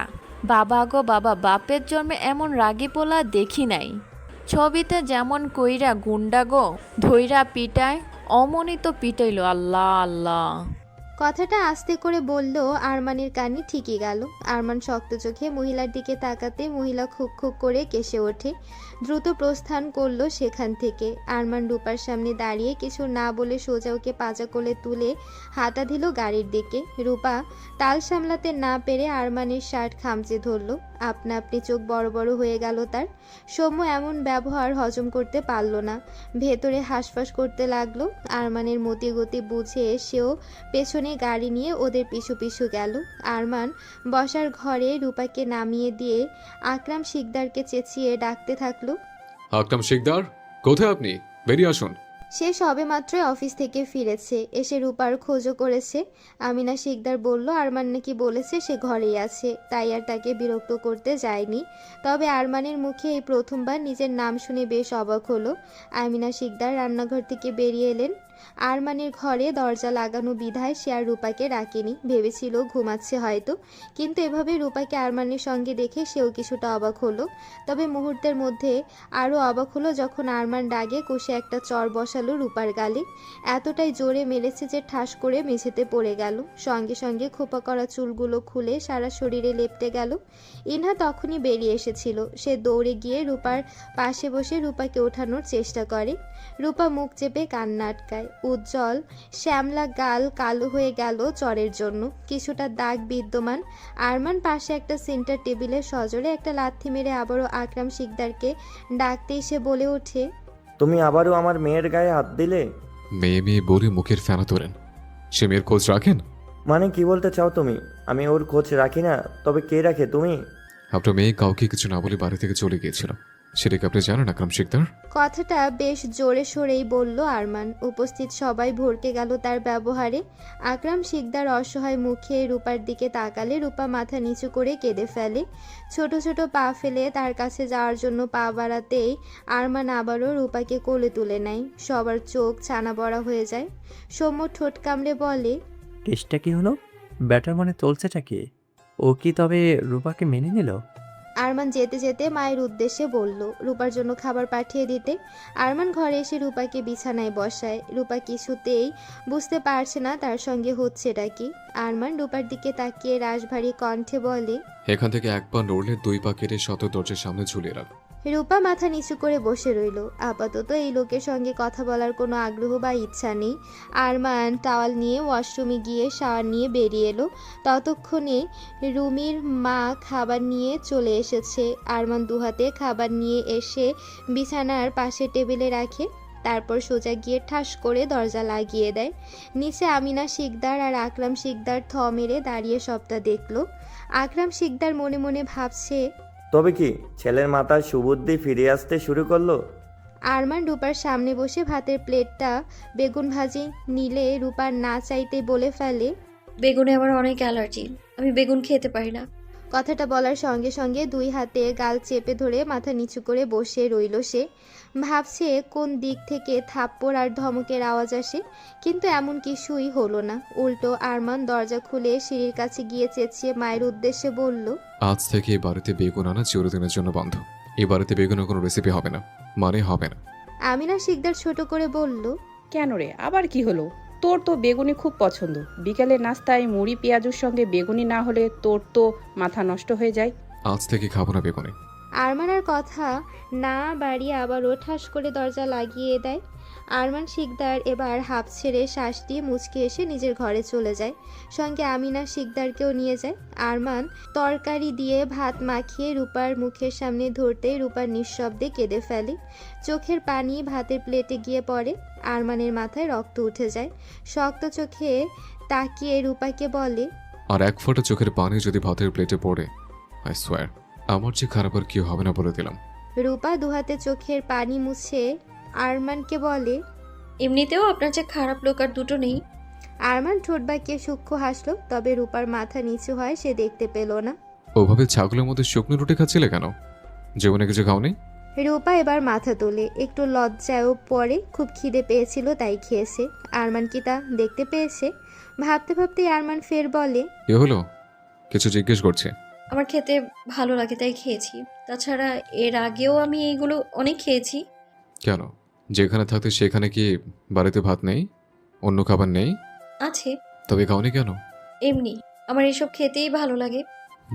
বাবা গো বাবা, বাপের জন্মে এমন রাগী পোলা দেখি নাই। ছবিতে যেমন কইরা গুন্ডা গো ধইরা পিটায়, অমনি তো পিটাইলো। আল্লাহ আল্লাহ। কথাটা আস্তে করে বলল আরমানের কানে ঠিকই গেল। আরমান শক্ত চোখে মহিলার দিকে তাকাতে মহিলা খুক খুক করে কেসে ওঠে। দ্রুত প্রস্থান করলো সেখান থেকে। আরমান রূপার সামনে দাঁড়িয়ে কিছু না বলে সোজা ওকে পাজা কোলে তুলে হাঁটা দিল গাড়ির দিকে। রূপা তাল সামলাতে না পেরে আরমানের শার্ট খামচে ধরল। আপনা আপনি চোখ বড় বড় হয়ে গেল তার। সৌম্য এমন ব্যবহার হজম করতে পারল না, ভেতরে হাঁসফাঁস করতে লাগলো। আরমানের মতি গতি বুঝে সেও পেছনে গাড়ি নিয়ে ওদের পিছু পিছু গেল। আরমান বসার ঘরে রূপাকে নামিয়ে দিয়ে আকরাম শিকদারকে চেঁচিয়ে ডাকতে থাকলো। আকরাম শিকদার, কোথায় আপনি? বেরিয়ে আসুন। সে সবেমাত্র অফিস থেকে ফিরেছে, এসে রূপার খোঁজও করেছে। আমিনা শিকদার বলল আরমান নাকি বলেছে সে ঘরেই আছে, তাই আর তাকে বিরক্ত করতে যায়নি। তবে আরমানের মুখে এই প্রথমবার নিজের নাম শুনে বেশ অবাক হলো। আমিনা শিকদার রান্নাঘর থেকে বেরিয়ে এলেন। আরমানের ঘরে দরজা লাগানো বিধায় সে আর রূপাকে ডাকেনি, ভেবেছিল ঘুমাচ্ছে হয়তো। কিন্তু এভাবে রূপাকে আরমানের সঙ্গে দেখে সেও কিছুটা অবাক হলো। তবে মুহূর্তের মধ্যে আরও অবাক হলো যখন আরমান ডাগে কষে একটা চর বসালো রূপার গালে। এতটাই জোরে মেরেছে যে ঠাস করে মেঝেতে পড়ে গেল। সঙ্গে সঙ্গে খোপা করা চুলগুলো খুলে সারা শরীরে লেপ্টে গেল। ইনহা তখনই বেরিয়ে এসেছিল। সে দৌড়ে গিয়ে রূপার পাশে বসে রূপাকে ওঠানোর চেষ্টা করে। রূপা মুখ চেপে কান্না আটকায়। উজ্জ্বল শ্যামলা গাল কালো হয়ে গেল চরের জন্য, কিছুটা দাগ বিদ্যমান। আরমান পাশে একটা সেন্টার টেবিলে সজোরে একটা লাথি মেরে আবারও আকরাম শিকদারকে ডাকতেই সে বলে ওঠে, তুমি আবারও আমার মেয়ের গায়ে হাত দিলে? মেয়ে মেয়ে বলে মুখের ফেনা তোলেন। সে মেয়ের খোঁজ রাখেন? মানে কি বলতে চাও তুমি? আমি ওর খোঁজ রাখি না, তবে কে রাখে? তুমি? আপনার মেয়ে কাউকে কিছু না বলে বাড়ি থেকে চলে গিয়েছিল, সেটা কি আপনি জানেন আকরাম শিকদার? কথাটা বেশ জোরে সোরেই বলল আরমান। উপস্থিত সবাই ভরকে গেল তার ব্যবহারে। আকরাম শিকদার অসহায় মুখে রূপার দিকে তাকালে রূপা মাথা নিচু করে কেঁদে ফেলে। ছোট ছোট পা ফেলে তার কাছে যাওয়ার জন্য পা বাড়াতেই আরমান আবারও রূপাকে কোলে তুলে নেয়। সবার চোখ ছানা বড়া হয়ে যায়। সৌম্য ঠোঁট কামড়ে বলে, কেসটা কি হলো? ব্যাটার মানে চলছেটা কি? ও কি তবে রূপাকে মেনে নিল? আরমান যেতে যেতে মায়ের উদ্দেশ্যে বলল রূপার জন্য খাবার পাঠিয়ে দিতে। আরমান ঘরে এসে রূপাকে বিছানায় বসায়। রূপা কিছুতেই বুঝতে পারছে না তার সঙ্গে হচ্ছেটা কি। আরমান রূপার দিকে তাকিয়ে রাশভারী কণ্ঠে বলে, এখান থেকে এক পা নড়লে দুই পা কেটে শত দরজার সামনে ঝুলিয়ে রাখ। রূপা মাথা নিচু করে বসে রইল। আপাতত এই লোকের সঙ্গে কথা বলার কোনো আগ্রহ বা ইচ্ছা নেই। আরমান টাওয়াল নিয়ে ওয়াশরুমে গিয়ে শাওয়ার নিয়ে বেরিয়ে এলো। ততক্ষণে রুমির মা খাবার নিয়ে চলে এসেছে। আরমান দুহাতে খাবার নিয়ে এসে বিছানার পাশে টেবিলে রাখে। তারপর সোজা গিয়ে ঠাস করে দরজা লাগিয়ে দেয়। নিচে আমিনা শিকদার আর আকরাম শিকদার থ মেরে দাঁড়িয়ে সবটা দেখলো। আকরাম শিকদার মনে মনে ভাবছে, তবে কি ছেলের মাথায় সুবুদ্ধি ফিরে আসতে শুরু করলো? আরমান রূপার সামনে বসে ভাতের প্লেটটা বেগুন ভাজি নিলে রূপার না চাইতেই বলে ফেলে, বেগুনে আমার অনেক অ্যালার্জি, আমি বেগুন খেতে পারি না। কথাটা বলার সঙ্গে সঙ্গে দুই হাতে গাল চেপে ধরে মাথা নিচু করে বসে রইল সে। ভাবছে কোন দিক থেকে থাপ্পড় আর ধমকের আওয়াজ আসে, কিন্তু এমন কিছুই হলো না। উল্টো আরমান দরজা খুলে সিঁড়ির কাছে গিয়ে চেঁচিয়ে মায়ের উদ্দেশ্যে বলল, আজ থেকে এই বাড়িতে বেগুন আনা চিরদিনের জন্য বন্ধ। এই বাড়িতে বেগুনের কোনো রেসিপি হবে না, মানে হবে না। আমিনা শিকদার ছোট করে বলল, কেন রে, আবার কি হলো? তোর তো বেগুনি খুব পছন্দ। বিকেলে নাস্তায় মুড়ি পেঁয়াজুর সঙ্গে বেগুনি না হলে তোর তো মাথা নষ্ট হয়ে যায়। আজ থেকে খাবো না বেগুনি। আরমানের কথা না বাড়িয়ে আবারও ঠাস করে দরজা লাগিয়ে দেয়। আরমান শিকদার এবার হাঁপ ছেড়ে শ্বাস দিয়ে মুচকে এসে নিজের ঘরে চলে যায়। সঙ্গে আমিনা শিকদারকেও নিয়ে যায়। আরমান তরকারি দিয়ে ভাত মাখিয়ে রূপার মুখের সামনে ধরতেই রূপার নিঃশব্দে কেঁদে ফেলে। চোখের পানি ভাতের প্লেটে গিয়ে পড়ে। আরমানের মাথায় রক্ত উঠে যায়। শক্ত চোখে তাকিয়ে রূপাকে বলে, আর এক ফোঁটা চোখের পানি যদি ভাতের প্লেটে পড়ে, আই সোয়ার আমার যে খারাপ আর কেউ হবে না বলে দিলাম। রূপা দুহাতে চোখের পানি মুছে আরমানকে বলে, এমনিতেও আপনার যে খারাপ লোক আর দুটো নেই। আরমান ঠোঁট বাঁকিয়ে সূক্ষ্ম হাসলো। তবে রূপার মাথা নিচু হয় সে দেখতে পেল না। ওভাবে ছাগলের মধ্যে শুকনো রুটি খাচ্ছিলে কেন? জীবনে কিছু খাওনি? রূপা এবার মাথা তোলে, একটু লজ্জায়ও পরে। খুব খিদে পেয়েছিল তাই খেয়েছে। আরমান কি তা দেখতে পেয়েছে? ভাবতে ভাবতে আরমান ফের বলে, এ হলো কিছু জিজ্ঞেস করছে। আমার খেতে ভালো লাগে তাই খেয়েছি। তাছাড়া এর আগেও আমি এইগুলো অনেক খেয়েছি। কেন, যেখানে থাকতে সেখানে কি বাড়িতে ভাত নেই, অন্য খাবার নেই? আছে, তবে খাওনি কেন? এমনি আমার এসব খেতেই ভালো লাগে।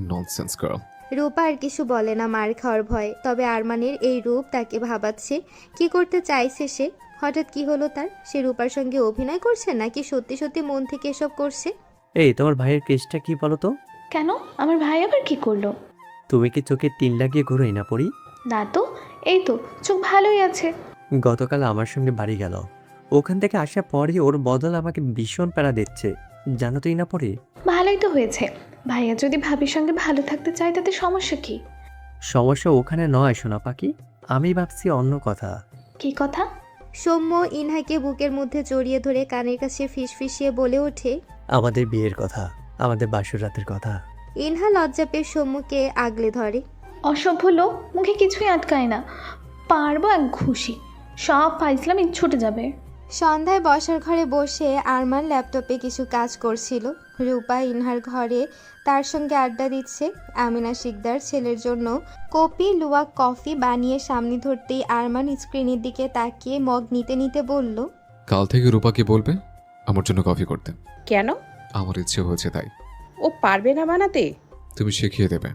Nonsense girl. রূপা আর কিছু বলে না মার খাওয়ার ভয়ে, তবে আরমানের এই রূপ তাকে ভাবাচ্ছে। কি করতে চাইছে সে? হঠাৎ কি হলো তার? সে রূপার সঙ্গে অভিনয় করছে নাকি সত্যি সত্যি মন থেকে এসব করছে? এই তোমার ভাইয়ের কেসটা কি বলো তো? কেন, আমার ভাই আবার কি করলো? তুমি কি চোখে টিন লাগিয়ে ঘুরোই না পড়ি? না তো, এই তো চোখ ভালোই আছে। গতকাল আমার সঙ্গে বাড়ি গেল, ওখান থেকে আসার পরই ওর বদল আমাকে ভীষণ প্যারা দিচ্ছে, জানো তুই না পড়ি? ভালোই তো হয়েছে। ভাইয়া যদি ভাবির সঙ্গে ভালো থাকতে চায় তাতে সমস্যা কি? সমস্যা ওখানে নয় সোনা পাখি, আমি ভাবছি অন্য কথা। কি কথা? সৌম্য ইনহাকে বুকের মধ্যে জড়িয়ে ধরে কানের কাছে ফিসফিসিয়ে বলে ওঠে। আমাদের বিয়ের কথা, আমাদের বাসর রাতের কথা। ইনহা লজ্জা পেয়ে সৌম্যকে আগলে ধরে। অসভ্য লোক, মুখে কিছুই আটকায় না। পারবো এক ঘুষি, সব ফাইজলামি ছুটে যাবে। সন্ধ্যায় বসার ঘরে বসে আরমান ল্যাপটপে কিছু কাজ করছিল। রূপা ইনহার ঘরে তার সঙ্গে আড্ডা দিচ্ছে। আমিনা শিকদার ছেলের জন্য কপি লুয়া কফি বানিয়ে সামনে ধরতেই আরমান স্ক্রিনের দিকে তাকিয়ে মগ নিতে নিতে বলল, কাল থেকে রূপাকে বলবে আমার জন্য কফি করতে। কেন? আমার ইচ্ছে হয়েছে তাই। ও পারবে না বানাতে? তুমি শিখিয়ে দেবে,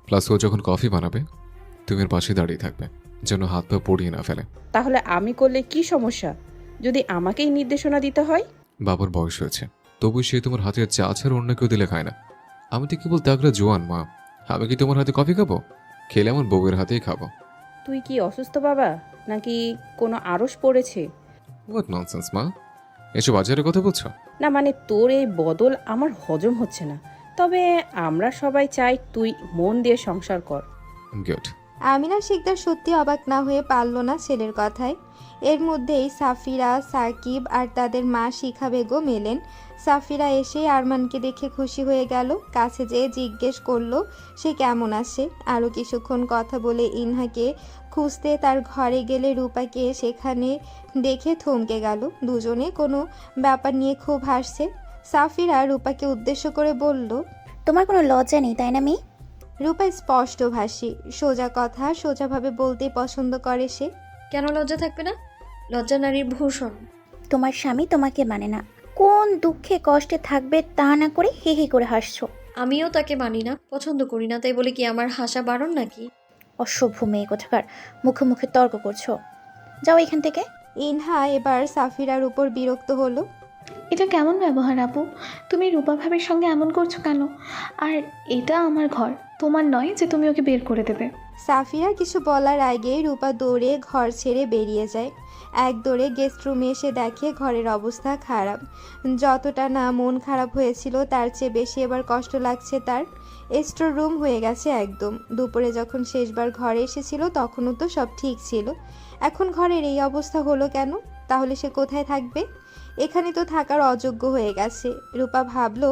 প্লাস ও যখন কফি বানাবে তুমি এর পাশে দাঁড়িয়ে থাকবে, যেন হাত পা পড়িয়ে না ফেলে। তাহলে আমি করলে কি সমস্যা যদি আমাকেই নির্দেশনা দিতে হয়? বাবার বয়স হয়েছে, তবু সে তোমার হাতের চা ছাড়া অন্য কেউ দিলে খায় না। আমি তো কেবল তাগড়া জোয়ান মা, আমি কি তোমার হাতে কফি খাবো? খেলে আমার বউয়ের হাতেই খাবো। তুই কি অসুস্থ বাবা, নাকি কোনো আড়স পড়েছে? হোয়াট ননসেন্স মা, এসব বাজারের কথা বলছো? না মানে তোর এই বদল আমার হজম হচ্ছে না। তবে আমরা সবাই চাই তুই মন দিয়ে সংসার কর। গুড। আমিনা শিকদার সত্যি অবাক না হয়ে পারল না ছেলের কথায়। এর মধ্যেই সাফিরা, সাকিব আর তাদের মা শিখা বেগম এলেন। সাফিরা এসে আরমানকে দেখে খুশি হয়ে গেল, কাছে যেয়ে জিজ্ঞেস করলো সে কেমন আছে। আরও কিছুক্ষণ কথা বলে ইনহাকে খুঁজতে তার ঘরে গেলে রূপাকে সেখানে দেখে থমকে গেল। দুজনে কোনো ব্যাপার নিয়ে খুব হাসছে। সাফিরা রূপাকে উদ্দেশ্য করে বলল, তোমার কোনো লজ্জা নেই তাই না মেয়ে? রূপা স্পষ্টভাষী, সোজা কথা সোজাভাবে বলতে পছন্দ করে সে। কেন লজ্জা থাকবে না? লজ্জা নারীর ভূষণ। তোমার স্বামী তোমাকে মানে না, কোন দুঃখে কষ্টে থাকবে তা না করে হে হে করে হাসছো। আমিও তাকে মানি না, পছন্দ করি না, তাই বলে কি আমার হাসা বারণ নাকি? অসভ্য মেয়ে কোথাকার, মুখে মুখে তর্ক করছো, যাও এখান থেকে। ইনহা এবার সাফিরার উপর বিরক্ত হলো। এটা কেমন ব্যবহার আপু? তুমি রূপা ভাবির সঙ্গে এমন করছো কেন? আর এটা আমার ঘর, তোমার নয় যে তুমি ওকে বের করে দেবে। সাফিরা কিছু বলার আগেই রূপা দৌড়ে ঘর ছেড়ে বেরিয়ে যায়। এক দৌড়ে গেস্ট রুমে এসে দেখে ঘরের অবস্থা খারাপ। যতটা না মন খারাপ হয়েছিল তার চেয়ে বেশি এবার কষ্ট লাগছে তার। স্টোর রুম হয়ে গেছে একদম। দুপুরে যখন শেষবার ঘরে এসেছিল তখনও তো সব ঠিক ছিল, এখন ঘরের এই অবস্থা হলো কেন? তাহলে সে কোথায় থাকবে? এখানে তো থাকার অযোগ্য হয়ে গেছে। রূপা ভাবলো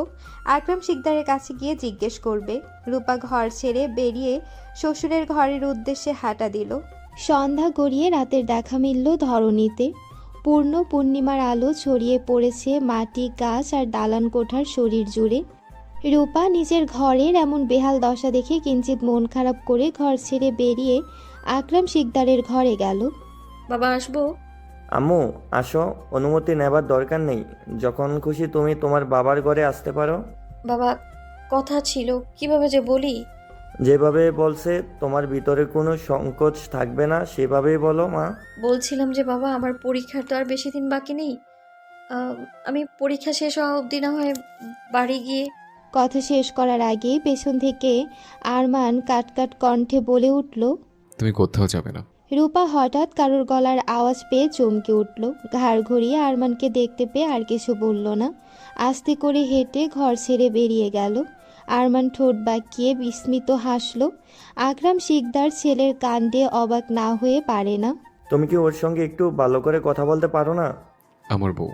আকরাম শিকদারের কাছে গিয়ে জিজ্ঞেস করবে। রূপা ঘর ছেড়ে বেরিয়ে শ্বশুরের ঘরের উদ্দেশ্যে হাঁটা দিল। সন্ধ্যা গড়িয়ে রাতের দেখা মিলল ধরণীতে। পূর্ণ পূর্ণিমার আলো ছড়িয়ে পড়েছে মাটি, গাছ আর দালান কোঠার শরীর জুড়ে। রূপা নিজের ঘরের এমন বেহাল দশা দেখে কিঞ্চিত মন খারাপ করে ঘর ছেড়ে বেরিয়ে আকরাম শিকদারের ঘরে গেল। বাবা আসবো? আম্মু আসো, অনুমতি নেবার দরকার নেই, যখন খুশি তুমি তোমার বাবার ঘরে আসতে পারো। বাবা কথা ছিল, কিভাবে যে বলি। যেভাবে বলছে তোমার ভিতরে কোনো সংকোচ থাকবে না সেভাবেই বলো মা। বলছিলাম যে বাবা আমার পরীক্ষার তো আর বেশি দিন বাকি নেই। আমি পরীক্ষা শেষ হওয়া অবধি না হয় বাড়ি গিয়ে। কথা শেষ করার আগেই পেছন থেকে আরমান কাটকাট কণ্ঠে বলে উঠল, তুমি কোথাও যাবে না। রূপা হঠাৎ কারোর গলার আওয়াজ পেয়ে চমকে উঠল। ঘাড় ঘুরিয়ে আরমানকে দেখতে পেয়ে আর কিছু বলল না, আস্তে করে হেঁটে ঘর ছেড়ে বেরিয়ে গেল। আরমান ঠোঁট বাঁকিয়ে বিস্মিত হাসল। আকরাম শিকদার ছেলের কাণ্ডে অবাক না হয়ে পারে না। তুমি কি ওর সঙ্গে একটু ভালো করে কথা বলতে পারো না? আমার বউ,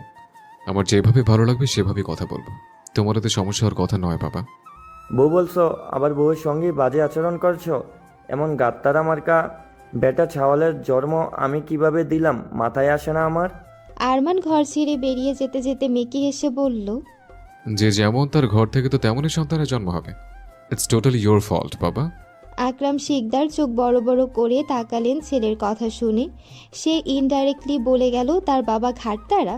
আমার যেভাবে ভালো লাগবে সেভাবে কথা বলবো, তোমার এতে সমস্যা হওয়ার কথা নয় বাবা। বউ বলছো, আবার বউয়ের সঙ্গে বাজে আচরণ করছো? এমন গাত্তারা মার্কা বেটা ছাওয়ালের জন্ম আমি কিভাবে দিলাম, মাথায় আসে না আমার। আরমান ঘর ছেড়ে বেরিয়ে যেতে যেতে মেকি হেসে বলল, যে যেমন তার ঘর থেকে তো তেমনই সন্তানের জন্ম হবে। ইটস টোটালি ইয়োর ফল্ট বাবা। আকরাম শিকদার চোখ বড় বড় করে তাকালেন ছেলের কথা শুনে। সে ইনডাইরেক্টলি বলে গেল তার বাবা ঘাটতারা।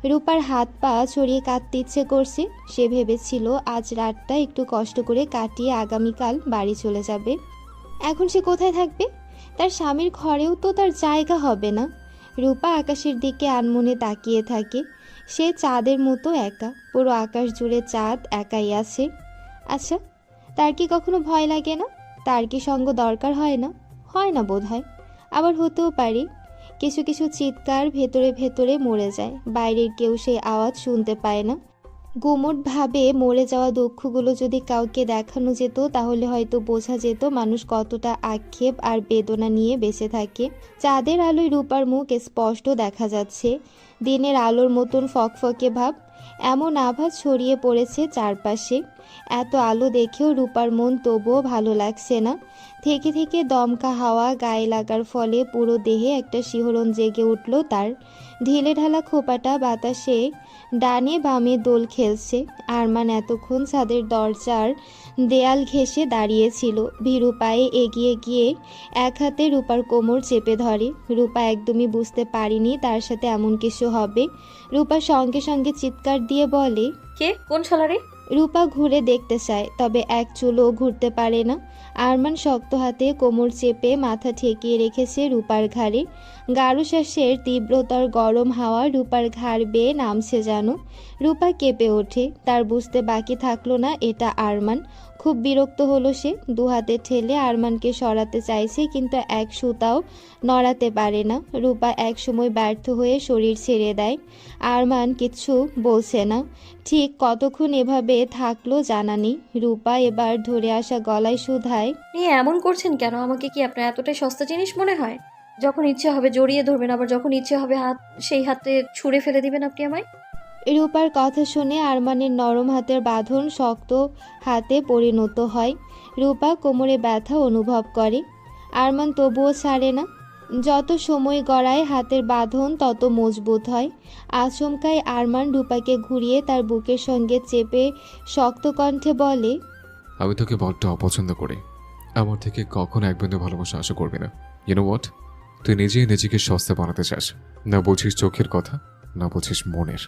রূপার হাত পা ছড়িয়ে কাঁদতে ইচ্ছে করছে। সে ভেবেছিল আজ রাতটা একটু কষ্ট করে কাটিয়ে আগামীকাল বাড়ি চলে যাবে। এখন সে কোথায় থাকবে? তার স্বামীর ঘরেও তো তার জায়গা হবে না। রূপা আকাশের দিকে আনমনে তাকিয়ে থাকে। সে চাঁদের মতো একা, পুরো আকাশ জুড়ে চাঁদ একাই আছে। আচ্ছা, তার কি কখনো ভয় লাগে না? তার কি সঙ্গ দরকার হয় না? হয় না বোধ হয়। আবার হতেও পারে কিছু কিছু চিৎকার ভেতরে ভেতরে মরে যায়, বাইরের কেউ সেই আওয়াজ শুনতে পায় না। গুমোটভাবে মরে যাওয়া দুঃখগুলো যদি কাউকে দেখানো যেত তাহলে হয়তো বোঝা যেত মানুষ কতটা আক্ষেপ আর বেদনা নিয়ে বেঁচে থাকে। চাঁদের আলোয় রূপার মুখ স্পষ্ট দেখা যাচ্ছে, দিনের আলোর মতন ফকফকে ভাব। এমন আভাস ছড়িয়ে পড়েছে চারপাশে। এত আলো দেখেও রূপার মন তবুও ভালো লাগছে না। থেকে থেকে দমকা হাওয়া গায়ে লাগার ফলে পুরো দেহে একটা শিহরণ জেগে উঠল তার। ঢিলে ঢালা খোপাটা বাতাসে ডানে বামে দোল খেলছে। আরমান এতক্ষণ ছাদের দরজার দেয়াল ঘেঁষে দাঁড়িয়েছিল। ভীরু পায়ে এগিয়ে গিয়ে এক হাতে রূপার কোমর চেপে ধরে। রূপা একদমই বুঝতে পারেনি তার সাথে এমন কিছু হবে। রূপা সঙ্গে সঙ্গে চিৎকার দিয়ে বলে, কে? কোন শালারে? রূপা ঘুরে দেখতে চায়, তবে এক চুলও ঘুরতে পারে না। আরমান শক্ত হাতে কোমর চেপে মাথা ঠেকিয়ে রেখেছে রূপার ঘাড়ে। গাঢ় শ্বাসের তীব্রতর গরম হাওয়া রূপার ঘাড় বেয়ে নামছে যেন। রূপা কেঁপে ওঠে। তার বুঝতে বাকি থাকলো না এটা আরমান। খুব বিরক্ত হলো সে। দু হাতে ঠেলে আরমানকে সরাতে চাইছে, কিন্তু এক সুতাও নড়াতে পারে না। রূপা এক সময় ব্যর্থ হয়ে শরীর ছেড়ে দেয়। আরমান কিচ্ছু বলছে না। ঠিক কতক্ষণ এভাবে থাকলো জানা নেই। রূপা এবার ধরে আসা গলায় শুধায়, নিয়ে এমন করছেন কেন? আমাকে কি আপনার এতটাই সস্তা জিনিস মনে হয়? যখন ইচ্ছে হবে জড়িয়ে ধরবেন, আবার যখন ইচ্ছে হবে সেই হাতে ছুঁড়ে ফেলে দিবেন আপনি আমায়। রূপার কথা শুনে আরমানের নরম হাতের বাঁধন শক্ত হাতে পরিণত হয়। রূপা কোমরে ব্যথা অনুভব করে। আরমান তবুও ছাড়ে না। যত সময় গড়ায় হাতের বাঁধন তত মজবুত হয়। আচমকায় আরমান রূপাকে ঘুরিয়ে তার বুকের সঙ্গে চেপে শক্ত কণ্ঠে বলে, আমি তোকে বড্ড অপছন্দ করি। আমার থেকে কখনো এক বিন্দু ভালোবাসা আশা করবি না। ইউ নো হোয়াট, তুই নিজেই নিজেকে সস্তা বানাতে চাস। না বুঝিস চোখের কথা, না বুঝিস মনের।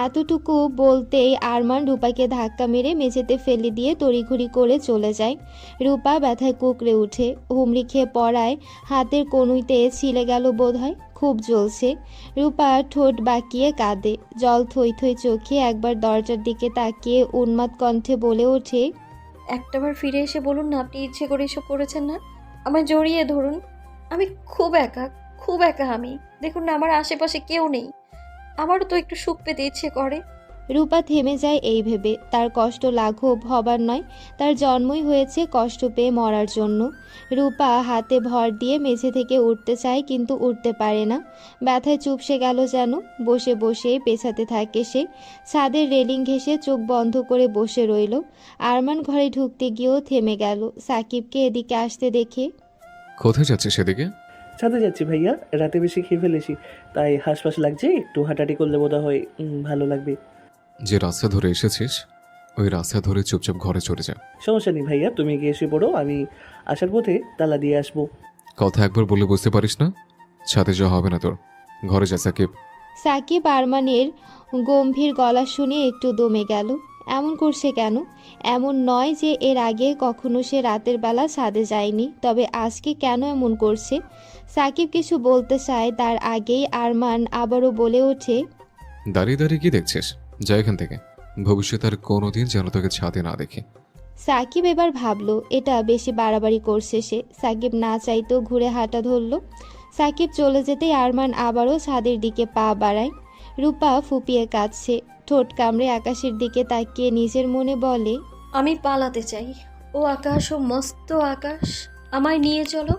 এতটুকু বলতেই আরমান রূপাকে ধাক্কা মেরে মেঝেতে ফেলে দিয়ে তড়িঘড়ি করে চলে যায়। রূপা ব্যথায় কুঁকড়ে উঠে। হুমড়ি খেয়ে পড়ায় হাতের কনুইতে ছিলে গেল বোধহয়। খুব জ্বলছে। রূপা ঠোঁট বাঁকিয়ে কাঁদে। জল থই থই চোখে একবার দরজার দিকে তাকিয়ে উন্মাদ কণ্ঠে বলে ওঠে, একটাবার ফিরে এসে বলুন না আপনি ইচ্ছে করে এসব করেছেন না। আমায় জড়িয়ে ধরুন। আমি খুব একা, খুব একা আমি। দেখুন না আমার আশেপাশে কেউ নেই। আমারও তো একটু সুখ পেতে ইচ্ছে করে। রূপা থেমে যায় এই ভেবে তার কষ্ট লাঘব হবার নয়, তার জন্মই হয়েছে কষ্ট পেয়ে মরার জন্য। রূপা হাতে ভর দিয়ে মেঝে থেকে উঠতে চায়, কিন্তু উঠতে পারে না। ব্যথায় চুপসে গেল যেন। বসে বসে পেছাতে থাকে সে। ছাদের রেলিং ঘেঁষে চোখ বন্ধ করে বসে রইল। আরমান ঘরে ঢুকতে গিয়েও থেমে গেল সাকিবকে এদিকে আসতে দেখে। কোথায় যাচ্ছিস সেদিকে? ছাদে যাচ্ছি ভাইয়া, রাতে বেশি খেয়ে ফেলেছি, তাই হাঁসফাঁস লাগছে, একটু হাঁটাহাঁটি করলে বোধ হয় ভালো লাগবে। যে রাস্তা ধরে এসেছিস ওই রাস্তা ধরে চুপচাপ ঘরে চলে যা। সমস্যা নেই ভাইয়া, তুমি গিয়ে এসে পড়ো, আমি আসার পথে তালা দিয়ে আসবো। কথা একবার বলে বুঝতে পারিস না? ছাদে যাওয়া হবে না তোর। ঘরে যা সাকিব। সাকিব আরমানের গম্ভীর গলা শুনে একটু দমে গেল। এমন করছে কেন? এমন নয় যে এর আগে কখনো সে রাতের বেলা ছাদে যায়নি, তবে আজকে কেন এমন করছে? সাকিব কিছু বলতে চায়, তার আগেই আরমান আবারও বলে ওঠে, দাঁড়িয়ে দাঁড়িয়ে কি দেখছিস? যা এখান থেকে। ভবিষ্যতে আর কোনোদিন যেন তোকে ছাদে না দেখে। সাকিব এবার ভাবলো এটা বেশি বাড়াবাড়ি করছে সে। সাকিব না চাইতেও ঘুরে হাঁটা ধরল। সাকিব চলে যেতেই আরমান আবারও ছাদের দিকে পা বাড়ায়। রূপা ফুপিয়ে কাঁদছে। ঠোঁট কামড়ে আকাশের দিকে তাকিয়ে নিজের মনে বলে, আমি পালাতে চাই। ও আকাশ, ও মস্ত আকাশ, আমায় নিয়ে চলো,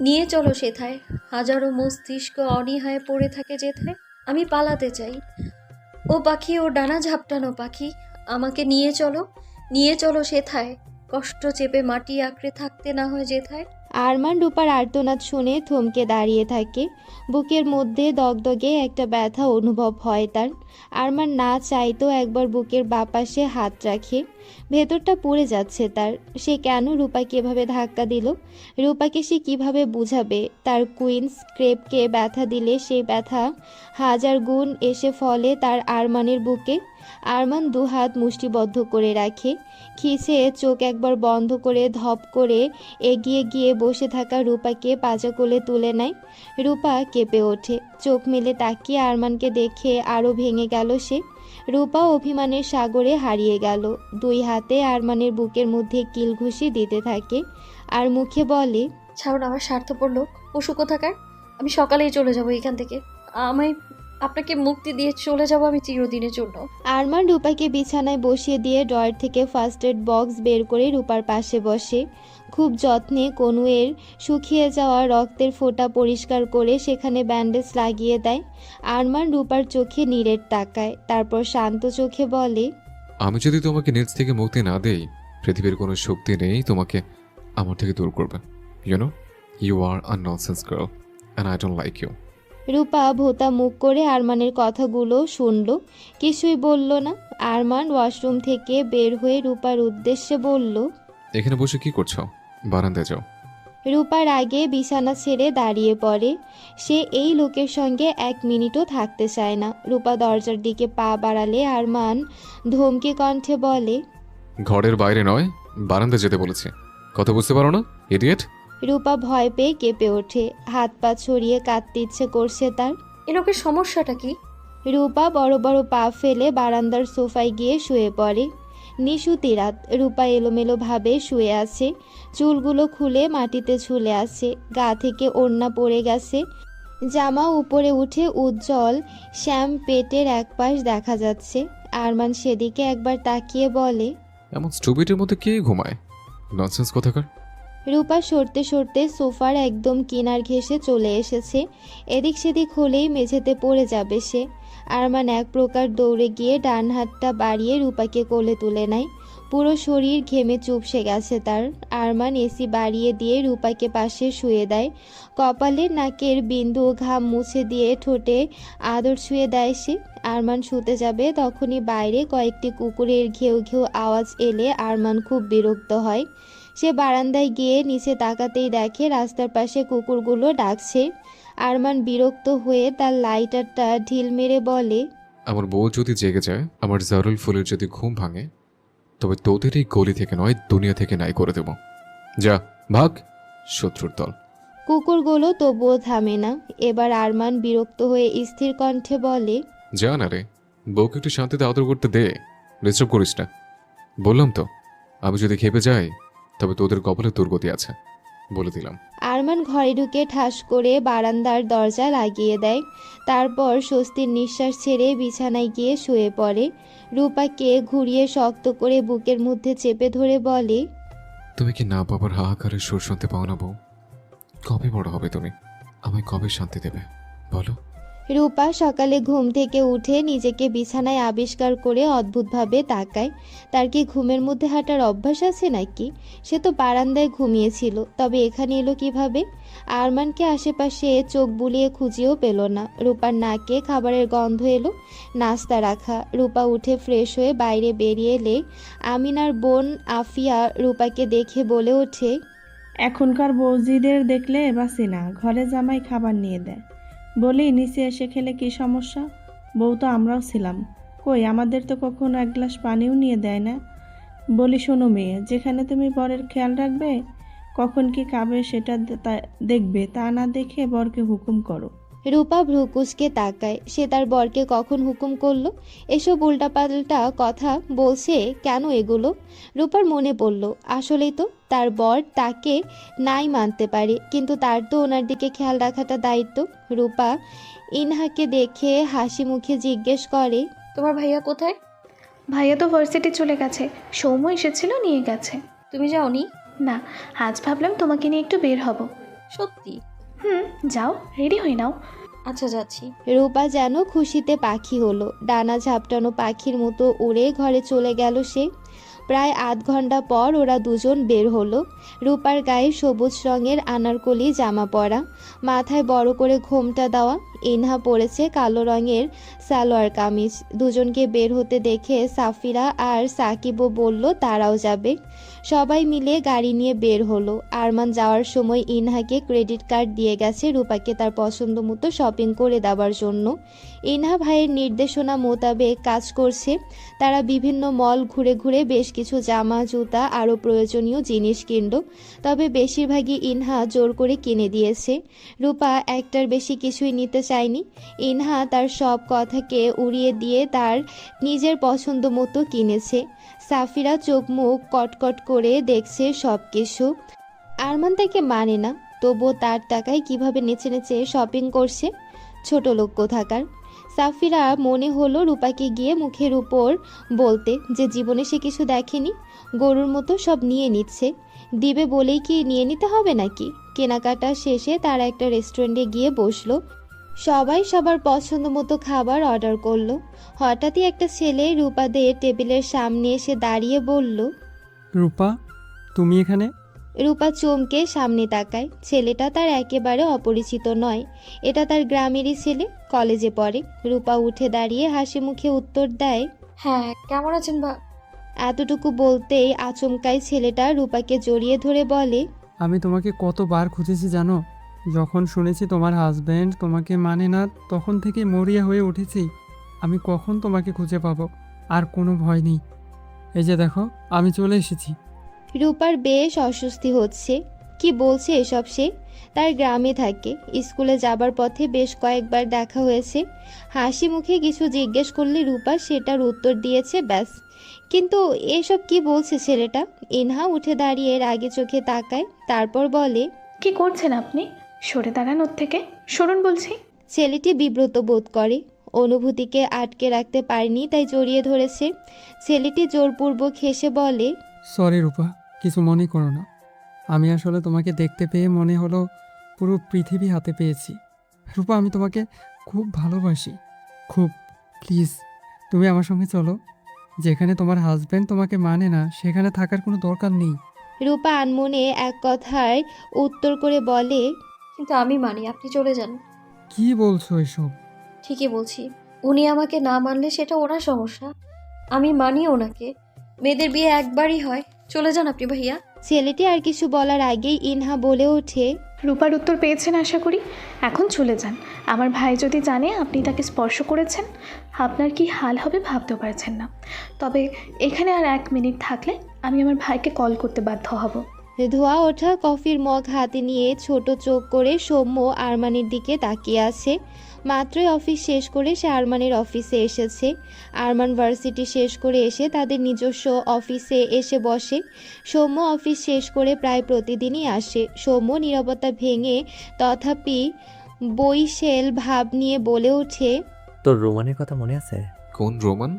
নিয়ে চলো সেথায়। হাজারো মস্তিষ্ক অনীহায় পড়ে থাকে যেথায়। আমি পালাতে চাই। ও পাখি, ও ডানা ঝাপটানো পাখি, আমাকে নিয়ে চলো, নিয়ে চলো সেথায়। কষ্ট চেপে মাটি আঁকড়ে থাকতে না হয় যেথায়। আরমান রূপার আর্তনাদ শুনে থমকে দাঁড়িয়ে থাকে। বুকের মধ্যে দগদগে একটা ব্যথা অনুভব হয় তার। আরমান না চাইতেও একবার বুকের বাপাশে হাত রাখে। ভেতরটা পুড়ে যাচ্ছে তার। সে কেন রূপাকে এভাবে ধাক্কা দিল? রূপাকে সে কিভাবে বুঝাবে তার কুইন্স ক্রেপকে ব্যথা দিলে সেই ব্যথা হাজার গুণ এসে ফলে তার আরমানের বুকে? আরমান দুহাত মুষ্টিবদ্ধ করে রাখে। খিসে চোখ একবার বন্ধ করে ধপ করে এগিয়ে গিয়ে বসে থাকা রূপাকে পাজা কোলে তুলে নেয়। রূপা কেঁপে ওঠে। চোখ মেলে তাকিয়ে আরমানকে দেখে আরও ভেঙে গেল সে। রূপা অভিমানের সাগরে হারিয়ে গেল। দুই হাতে আরমানের বুকের মধ্যে কিল ঘুষি দিতে থাকে আর মুখে বলে, ছাড়ুন আমার স্বার্থপর লোক, পশু কোথাকার। আমি সকালেই চলে যাব এখান থেকে। আমায় আপনাকে মুক্তি দিয়ে চলে যাব আমি চিরদিনের জন্য। আরমান রূপাকে বিছানায় বসিয়ে দিয়ে ড্রয়ার থেকে ফার্স্ট এড বক্স বের করে রূপার পাশে বসে। খুব যত্নে কনুয়ের শুকিয়ে যাওয়া রক্তের ফোঁটা পরিষ্কার করে সেখানে ব্যান্ডেজ লাগিয়ে দেয়। আরমান রূপার চোখে নীরের তাকায়, তারপর শান্ত চোখে বলে, আমি যদি তোমাকে নিজ থেকে মুক্তি না দেই, পৃথিবীর কোনো শক্তি নেই তোমাকে আমার থেকে দূর করবে। You you are a nonsense girl and I don't like you. Rupa ভোতা মুখ করে আরমানের কথাগুলো শুনল, কিছুই বলল না। আরমান ওয়াশরুম থেকে বের হয়ে রূপার উদ্দেশ্যে বলল, এখানে বসে কি করছো? বারান্দায় যাও। রূপার আগে বিছানা ছেড়ে দাঁড়িয়ে পড়ে। সে এই লোকের সঙ্গে 1 মিনিটও থাকতে চায় না। রূপা দরজার দিকে পা বাড়ালে আরমান ধমকে কণ্ঠে বলে, ঘরের বাইরে নয়, বারান্দায় যেতে বলেছে। কথা বুঝতে পারো না, ইডিয়েট? রূপা ভয় পেয়ে কেঁপে ওঠে। হাত পা ছড়িয়ে কাঁদতে ইচ্ছে করছে তার। এ লোকের সমস্যাটা কি? রূপা বড় বড় পা ফেলে বারান্দার সোফায় গিয়ে শুয়ে পড়ে। নিশুতি রাত। রূপা এলোমেলো ভাবে শুয়ে আছে। চুলগুলো খুলে মাটিতে ঝুলে আছে। গা থেকে ওড়না পড়ে গেছে। জামা উপরে উঠে উজ্জ্বল শ্যাম পেটের এক পাশ দেখা যাচ্ছে। আরমান সেদিকে একবার তাকিয়ে বলে, এমন স্টুপিডের মধ্যে কে ঘুমায়? ননসেন্স কোথাকার। রূপা সরতে সরতে সোফার একদম কিনার ঘেঁষে চলে এসেছে। এদিক সেদিক হলেই মেঝেতে পড়ে যাবে সে। আরমান এক প্রকার দৌড়ে গিয়ে ডান হাতটা বাড়িয়ে রূপাকে কোলে তুলে নেয়। পুরো শরীর ঘেমে চুপসে গেছে তার। আরমান এসি বাড়িয়ে দিয়ে রূপাকে পাশে শুয়ে দেয়। কপালে নাকের বিন্দু ঘাম মুছে দিয়ে ঠোঁটে আদর ছুঁয়ে দেয় সে। আরমান শুতে যাবে তখনই বাইরে কয়েকটি কুকুরের ঘেউ ঘেউ আওয়াজ এলে আরমান খুব বিরক্ত হয়। সে বারান্দায় গিয়ে নিচে তাকাতেই দেখে রাস্তার পাশে কুকুরগুলো ডাকছে। আরমান বিরক্ত হয়ে তার লাইটারটা ঢিল মেরে বলে, আমার বউ যদি জেগে যায়, আমার জারুল ফুলের যদি ঘুম ভাঙে, তবে তোদের এই গলি থেকে নয় দুনিয়া থেকে নাই করে দেব। যা ভাগ, শত্রুর দল। কুকুরগুলো তবুও থামে না। এবার আরমান বিরক্ত হয়ে স্থির কণ্ঠে বলে, যা না রে, বউকে একটু শান্তিতে আদর করতে দে, ডিস্টার্ব করিস না। বললাম তো, আমি যদি খেপে যাই তবে তোদের কপালে দুর্গতি আছে, বলে দিলাম। আরমান ঘরে ঢুকে ঠাস করে বারান্দার দরজা লাগিয়ে দেয়। তারপর স্বস্তির নিঃশ্বাস ছেড়ে বিছানায় গিয়ে শুয়ে পড়ে। রূপাকে ঘুরিয়ে শক্ত করে বুকের মধ্যে চেপে ধরে বলে, তুমি কি না বাবার হাহাকারের সুর শুনতে পাও না বউ? কবে বড় হবে তুমি? আমায় কবে শান্তি দেবে বলো? রূপা সকালে ঘুম থেকে উঠে নিজেকে বিছানায় আবিষ্কার করে অদ্ভুতভাবে তাকায়। তার কি ঘুমের মধ্যে হাঁটার অভ্যাস আছে নাকি? সে তো বারান্দায় ঘুমিয়েছিল, তবে এখানে এলো কিভাবে? আরমানকে আশেপাশে চোখ বুলিয়ে খুঁজেও পেল না। রূপার নাকে খাবারের গন্ধ এলো, নাস্তা রাখা। রূপা উঠে ফ্রেশ হয়ে বাইরে বেরিয়ে এলে আমিনার বোন আফিয়া রূপাকে দেখে বলে ওঠে, এখনকার বৌজিদের দেখলে বাসি না, ঘরে জামাই খাবার নিয়ে দেয়। বলি নিচে এসে খেলে কি সমস্যা? বউ তো আমরাও ছিলাম, কই আমাদের তো কখনো এক গ্লাস পানিও নিয়ে দেয় না। বলি শোনো মেয়ে, যেখানে তুমি বরের খেয়াল রাখবে, কখন কি খাবে সেটা দেখবে, তা না দেখে বরকে হুকুম করো। রূপা ভ্রুকুচকে তাকায়। সে তার বরকে কখন হুকুম করলো? এসব উল্টাপাল্টা কথা বলছে কেন এগুলো? রূপার মনে পড়ল, আসলেই তো তার বর তাকে নাই মানতে পারে, কিন্তু তার তো ওনার দিকে খেয়াল রাখাটা দায়িত্ব। রূপা ইনহাকে দেখে হাসি মুখে জিজ্ঞেস করে, তোমার ভাইয়া কোথায়? ভাইয়া তো ভার্সিটি চলে গেছে, সৌম্য এসেছিল নিয়ে গেছে। তুমি যাওনি? না, আজ ভাবলাম তোমাকে নিয়ে একটু বের হব। সত্যি? যাও, রেডি হয়ে নাও। আচ্ছা যাচ্ছি। রূপা যেন খুশিতে পাখি হলো। ডানা ঝাপটানো পাখির মতো উড়ে ঘরে চলে গেল সে। প্রায় আধ ঘন্টা পর ওরা দুজন বের হলো। রূপার গায়ে সবুজ রঙের আনারকলি জামা পরা, মাথায় বড় করে ঘোমটা দেওয়া। ইনহা পরেছে কালো রঙের সালোয়ার কামিজ। দুজনকে বের হতে দেখে সাফিরা আর সাকিবও বলল তারাও যাবে। সবাই মিলে গাড়ি নিয়ে বের হলো। আরমান যাওয়ার সময় ইনহাকে ক্রেডিট কার্ড দিয়ে গেছে রূপাকে তার পছন্দ মতো শপিং করে দেওয়ার জন্য। ইনহা ভাইয়ের নির্দেশনা মোতাবেক কাজ করছে। তারা বিভিন্ন মল ঘুরে ঘুরে বেশ কিছু জামা, জুতা আরও প্রয়োজনীয় জিনিস কিনল। তবে বেশিরভাগই ইনহা জোর করে কিনে দিয়েছে। রূপা একটার বেশি কিছুই নিতে চায়নি। ইনহা তার সব কথাকে উড়িয়ে দিয়ে তার নিজের পছন্দ মতো কিনেছে। সাফিরা চোখ মুখ কটকট করে দেখছে সব কিছু। আরমান তাকে মানে না, তবুও তার টাকায় কিভাবে নেচে নেচে শপিং করছে, ছোট লোক কোথাকার। সাফিরা মনে হলো রূপাকে গিয়ে মুখের উপর বলতে যে জীবনে সে কিছু দেখেনি, গরুর মতো সব নিয়ে নিচ্ছে। দিবে বলেই কি নিয়ে নিতে হবে নাকি? কেনাকাটা শেষে তারা একটা রেস্টুরেন্টে গিয়ে বসলো। সবাই সবার পছন্দ মতো খাবার অর্ডার করলো। হঠাৎই একটা ছেলে রূপাদের টেবিলের সামনে এসে দাঁড়িয়ে বলল, রূপা, তুমি এখানে? রূপা চমকে সামনে তাকায়। ছেলেটা তার একেবারে অপরিচিত নয়, এটা তার গ্রামেরই ছেলে, কলেজে পড়ে। রূপা উঠে দাঁড়িয়ে হাসি মুখে উত্তর দেয়, হ্যাঁ, কেমন আছেন বা? এতটুকু বলতেই আচমকায় ছেলেটা রূপাকে জড়িয়ে ধরে বলে, আমি তোমাকে কতবার খুঁজেছি জানো? যখন শুনেছি তোমার হাজব্যান্ড তোমাকে মানে না, তখন থেকে মরিয়া হয়ে উঠেছি। আমি কখন তোমাকে খুঁজে পাবো? আর কোনো ভয় নেই, এই যে দেখো আমি চলে এসেছি। রূপার বেশ অস্বস্তি হচ্ছে। কি বলছে এসব সে? তার গ্রামে থাকে, স্কুলে যাবার পথে বেশ কয়েকবার দেখা হয়েছে। হাসি মুখে কিছু জিজ্ঞেস করলে রূপা সেটার উত্তর দিয়েছে, ব্যাস। কিন্তু এসব কি বলছে ছেলেটা? ইনহা উঠে দাঁড়িয়ে রাগে চোখে তাকায়, তারপর বলে, কি করছেন আপনি? সরে দাঁড়ান ওর থেকে, সরুন বলছি। ছেলেটি বিব্রত বোধ করে, অনুভূতিকে আটকে রাখতে পারেনি তাই জড়িয়ে ধরেছে। ছেলেটি জোরপূর্বক হেসে বলে, সরি রূপা, কিছু মনে করো না। আমি আসলে তোমাকে দেখতে পেয়ে মনে হলো পুরো পৃথিবী হাতে পেয়েছি। রূপা, আমি তোমাকে খুব ভালোবাসি, খুব। প্লিজ তুমি আমার সঙ্গে চলো। যেখানে তোমার হাজব্যান্ড তোমাকে মানে না সেখানে থাকার কোনো দরকার নেই। রূপা আনমনে এক কথায় উত্তর করে বলে, কিন্তু আমি মানি, আপনি চলে যান। কি বলছো এসব? ঠিকই বলছি, উনি আমাকে না মানলে সেটা ওনার সমস্যা। আমি মানি ওনাকে। মেয়েদের বিয়ে একবারই হয়। চলে যান আপনি ভাইয়া। ছেলেটি আর কিছু বলার আগেই ইনহা বলে ওঠে, রূপার উত্তর পেয়েছেন আশা করি, এখন চলে যান। আমার ভাই যদি জানে আপনি তাকে স্পর্শ করেছেন, আপনার কি হাল হবে ভাবতেও পারছেন না। তবে এখানে আর 1 মিনিট থাকলে আমি আমার ভাইকে কল করতে বাধ্য হব। ধোয়া ওঠা কফির মগ হাতে নিয়ে ছোট চোখ করে সৌম্য আরমানের দিকে তাকিয়ে আছে। মাত্রই অফিস শেষ করে সে আরমানের অফিসে এসেছে। আরমান ভার্সিটি শেষ করে এসে তাদের নিজস্ব অফিসে এসে বসে। সৌম্য অফিস শেষ করে প্রায় প্রতিদিনই আসে। সৌম্য নীরবতা ভেঙে তথাপি বইশেল ভাব নিয়ে বলে ওঠে, তোর রোমানের কথা মনে আছে? কোন রোমান?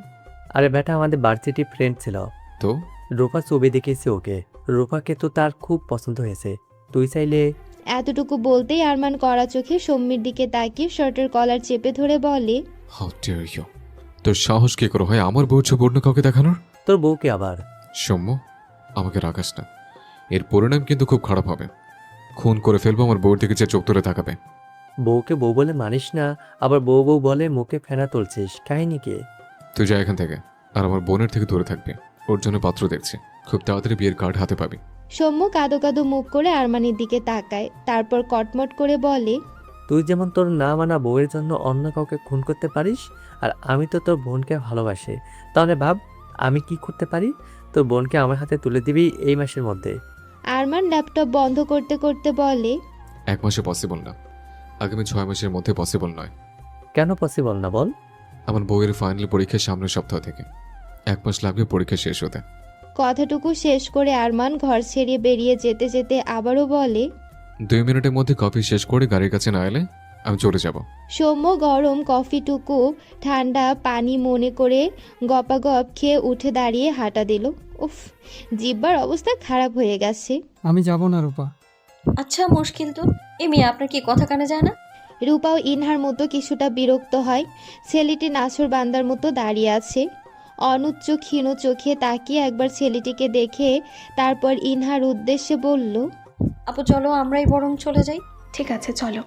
আরে বেটা, আমাদের ভার্সিটি ফ্রেন্ড ছিল। তো রূপা ছবি দেখেছি ওকে। রূপাকে তো তার খুব পছন্দ হয়েছে। তুই চাইলে। এতটুকু বলতেই আরমান কড়া চোখে সৌম্যের দিকে তাকিয়ে শার্টের কলার চেপে ধরে বলে, হাউ ডেয়ার ইউ! তোর সাহস কি করে হয় আমার বউ ছবি অন্য কাউকে দেখানোর? তোর বউকে আবার? সৌম্য, আমাকে রাগাস না। এর পরিণাম কিন্তু খুব খারাপ হবে। খুন করে ফেলবো আমার বউর দিকে যে চোখ তুলে তাকাবে। বউকে বউ বলে মানিস না, আবার বউ বউ বলে মুখে ফেনা তুলছিস, কাহিনী কি? তুই যা এখান থেকে, আর আমার বোনের থেকে দূরে থাকবি। ওর জন্য পাত্র দেখছি, খুব তাড়াতাড়ি বিয়ের কার্ড হাতে পাবি। সৌম্য কাদো কাদো মুখ করে আরমানের দিকে তাকায়, তারপর কটমট করে বলে, তুই যেমন তোর না মানা বউয়ের জন্য অন্য কাউকে খুন করতে পারিস, আর আমি তো তোর বোনকে ভালোবাসি। তাহলে ভাব আমি কি করতে পারি। তোর বোনকে আমার হাতে তুলে দিবি এই মাসের মধ্যে। আরমান ল্যাপটপ বন্ধ করতে করতে বলে, 1 মাসে পসিবল না, আগামী 6 মাসের মধ্যে পসিবল নয়। কেন পসিবল না বল? আমার বউয়ের ফাইনাল পরীক্ষা সামনের সপ্তাহ থেকে। 1 মাস লাগবে পরীক্ষা শেষ হতে। কথাটুকু শেষ করে আরমান ঘর ছেড়ে বেরিয়ে যেতে যেতে আবারও বলে, 2 মিনিটের মধ্যে কফি শেষ করে গাড়ির কাছে না এলে আমি চলে যাব। সৌম্য গরম কফিটুকু ঠান্ডা পানি মনে করে গপাগপ খেয়ে উঠে দাঁড়িয়ে হাঁটা দিল। উফ, জিব্বার অবস্থা খারাপ হয়ে গেছে। আমি যাব না রূপা। আচ্ছা, মুশকিল তো। এ মেয়ে, আপনার কি কথা কানে যায় না? রূপাও ইনহার মতো কিছুটা বিরক্ত হয়। ছেলেটি নাছর বান্দার মতো দাঁড়িয়ে আছে। অনুচ্চ ক্ষীণ চোখে তাকিয়ে একবার ছেলেটিকে দেখে তারপর ইনহার উদ্দেশ্যে বলল, আপু চলো আমরাই বরং চলে যাই। ঠিক আছে চলো।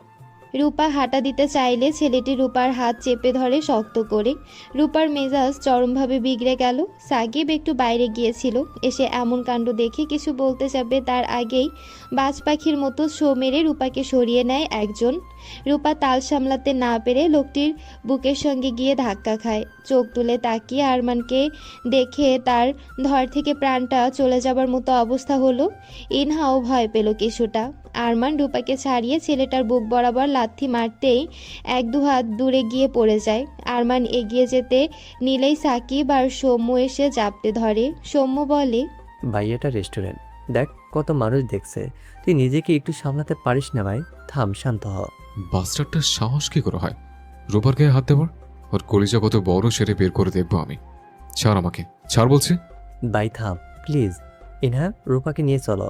রূপা হাঁটা দিতে চাইলে ছেলেটি রূপার হাত চেপে ধরে শক্ত করে। রূপার মেজাজ চরমভাবে বিগড়ে গেল। সাকিব একটু বাইরে গিয়েছিল, এসে এমন কাণ্ড দেখে কিছু বলতে যাবে তার আগেই বাজ পাখির মতো শো মেরে রূপাকে সরিয়ে নেয় একজন। রূপা তাল সামলাতে না পেরে লোকটির বুকের সঙ্গে গিয়ে ধাক্কা খায়। চোখ তুলে তাকিয়ে আরমানকে দেখে তার ধর থেকে প্রাণটা চলে যাবার মতো অবস্থা হলো। ইনহাও ভয় পেল কিছুটা। আরমান রূপাকে ছাড়িয়ে ছেলেটার বুক বরাবর লাথি মারতেই এক দু হাত দূরে গিয়ে পড়ে যায়। আরমান এগিয়ে যেতে নিলেই সাকিব আর সৌম্য এসে জাপটে ধরে। সৌম্য বলে, ভাইয়াটা রেস্টুরেন্ট, দেখ কত মানুষ দেখছে, তুই নিজেকে একটু সামলাতে পারিস না ভাই? থাম, শান্ত হ। বাস্টারটার সাহস কি করে হয় রূপার গায়ে হাত দেওয়ার? ওর কলিজা কত বড় সেটা বের করে দেখবো আমি। ছাড় আমাকে, ছাড় বলছি। ভাই থাম প্লিজ। ইনহা, রূপাকে নিয়ে চলো।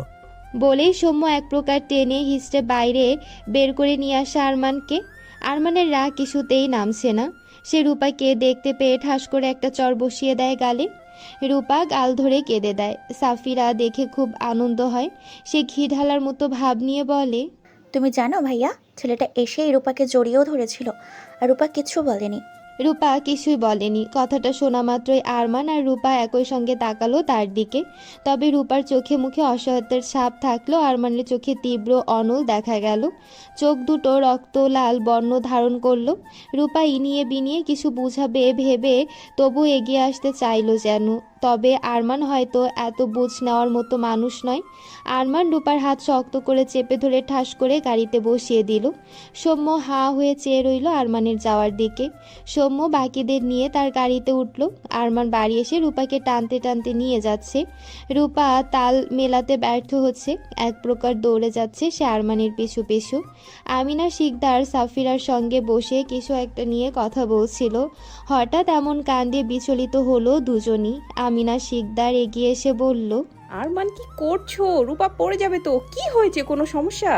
বলেই সৌম্য এক প্রকার টেনে হিস্টে বাইরে বের করে নিয়ে আসে আরমানকে। আরমানের রাগ কিছুতেই নামছে না। সে রূপাকে দেখতে পেয়ে ঠাস করে একটা চর বসিয়ে দেয় গালে। রূপা গাল ধরে কেঁদে দেয়। সাফিরা দেখে খুব আনন্দ হয়। সে ঘি ঢালার মতো ভাব নিয়ে বলে, তুমি জানো ভাইয়া, ছেলেটা এসেই রূপাকে জড়িয়েও ধরেছিল আর রূপা কিচ্ছু বলেনি। রূপা কিছুই বলেনি। কথাটা শোনা মাত্রই আরমান আর রূপা একই সঙ্গে তাকালো তার দিকে। তবে রূপার চোখে মুখে অসহায়তার ছাপ থাকলো, আরমানের চোখে তীব্র অনল দেখা গেল। চোখ দুটো রক্ত লাল বর্ণ ধারণ করলো। রূপা ইনিয়ে বিনিয়ে কিছু বুঝাবে ভেবে তবু এগিয়ে আসতে চাইলো যেন। তবে আরমান হয়তো এত বুঝ নেওয়ার মতো মানুষ নয়। আরমান রূপার হাত শক্ত করে চেপে ধরে ঠাস করে গাড়িতে বসিয়ে দিল। সৌম্য হাঁ হয়ে চেয়ে রইল আরমানের যাওয়ার দিকে। সৌম্য বাকিদের নিয়ে তার গাড়িতে উঠল। আরমান বাড়ি এসে রূপাকে টানতে টানতে নিয়ে যাচ্ছে। রূপা তাল মেলাতে ব্যর্থ হচ্ছে, এক প্রকার দৌড়ে যাচ্ছে সে আরমানের পিছু পিছু। আমিনা শিকদার সাফিরার সঙ্গে বসে কিছু একটা নিয়ে কথা বলছিল। হঠাৎ এমন কাণ্ডে বিচলিত হলো দুজনই। আমিনা শিকদার এগিয়ে এসে বলল, আরমান কি করছো? রূপা পড়ে যাবে তো। কি হয়েছে, কোনো সমস্যা?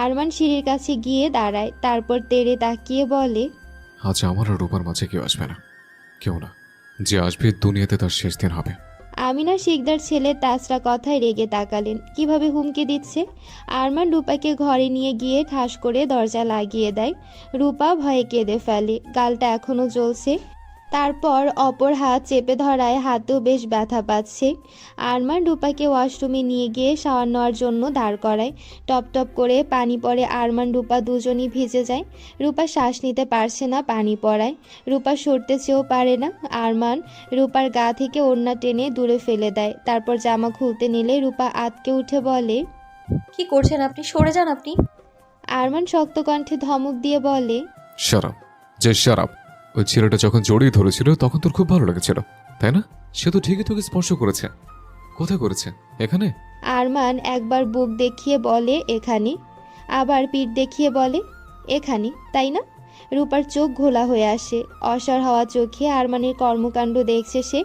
আরমান সিঁড়ির কাছে গিয়ে দাঁড়ায়, তারপর তেড়ে তাকিয়ে বলে, আজ আমার আর রূপার মাঝে কেউ আসবে না, কেউ না। যে আসবে দুনিয়াতে তার শেষ দিন হবে। আমিনা শিকদার ছেলের তাছরা কথায় রেগে তাকালেন। কিভাবে হুমকি দিচ্ছে! আরমান রূপাকে ঘরে নিয়ে গিয়ে ঠাস করে দরজা লাগিয়ে দেয়। রূপা ভয়ে কেঁদে ফেলে, গালটা এখনো জ্বলছে। তারপর অপর হাত চেপে ধরায় হাতেও বেশ ব্যথা পাচ্ছে। আরমান রূপাকে ওয়াশরুমে নিয়ে গিয়ে শাওয়ার নেওয়ার জন্য দাঁড় করায়। টপ টপ করে পানি পড়ে আরমান রূপা দুজনই ভিজে যায়। রূপা শ্বাস নিতে পারছে না পানি পড়ায়। রূপা সরতে চেয়েও পারে না। আরমান রূপার গা থেকে ওড়না টেনে দূরে ফেলে দেয়। তারপর জামা খুলতে নিলে রূপা আতকে উঠে বলে, কি করছেন আপনি? সরে যান আপনি। আরমান শক্ত কণ্ঠে ধমক দিয়ে বলে, শারাপ, যে শারাপ। ওই ছেলেটা যখন জড়িয়ে ধরেছিল তখন তোর খুব ভালো লেগেছিল, তাই না? সে তো ঠিকই তোকে স্পর্শ করেছে। কোথায় করেছে? এখানে? আরমান একবার বুক দেখিয়ে বলে, এখানে। আবার পিঠ দেখিয়ে বলে, এখানে, তাই না? রূপার চোখ ঘোলা হয়ে আসে। অসার হওয়া চোখে আরমানের কর্মকাণ্ড দেখছে সে।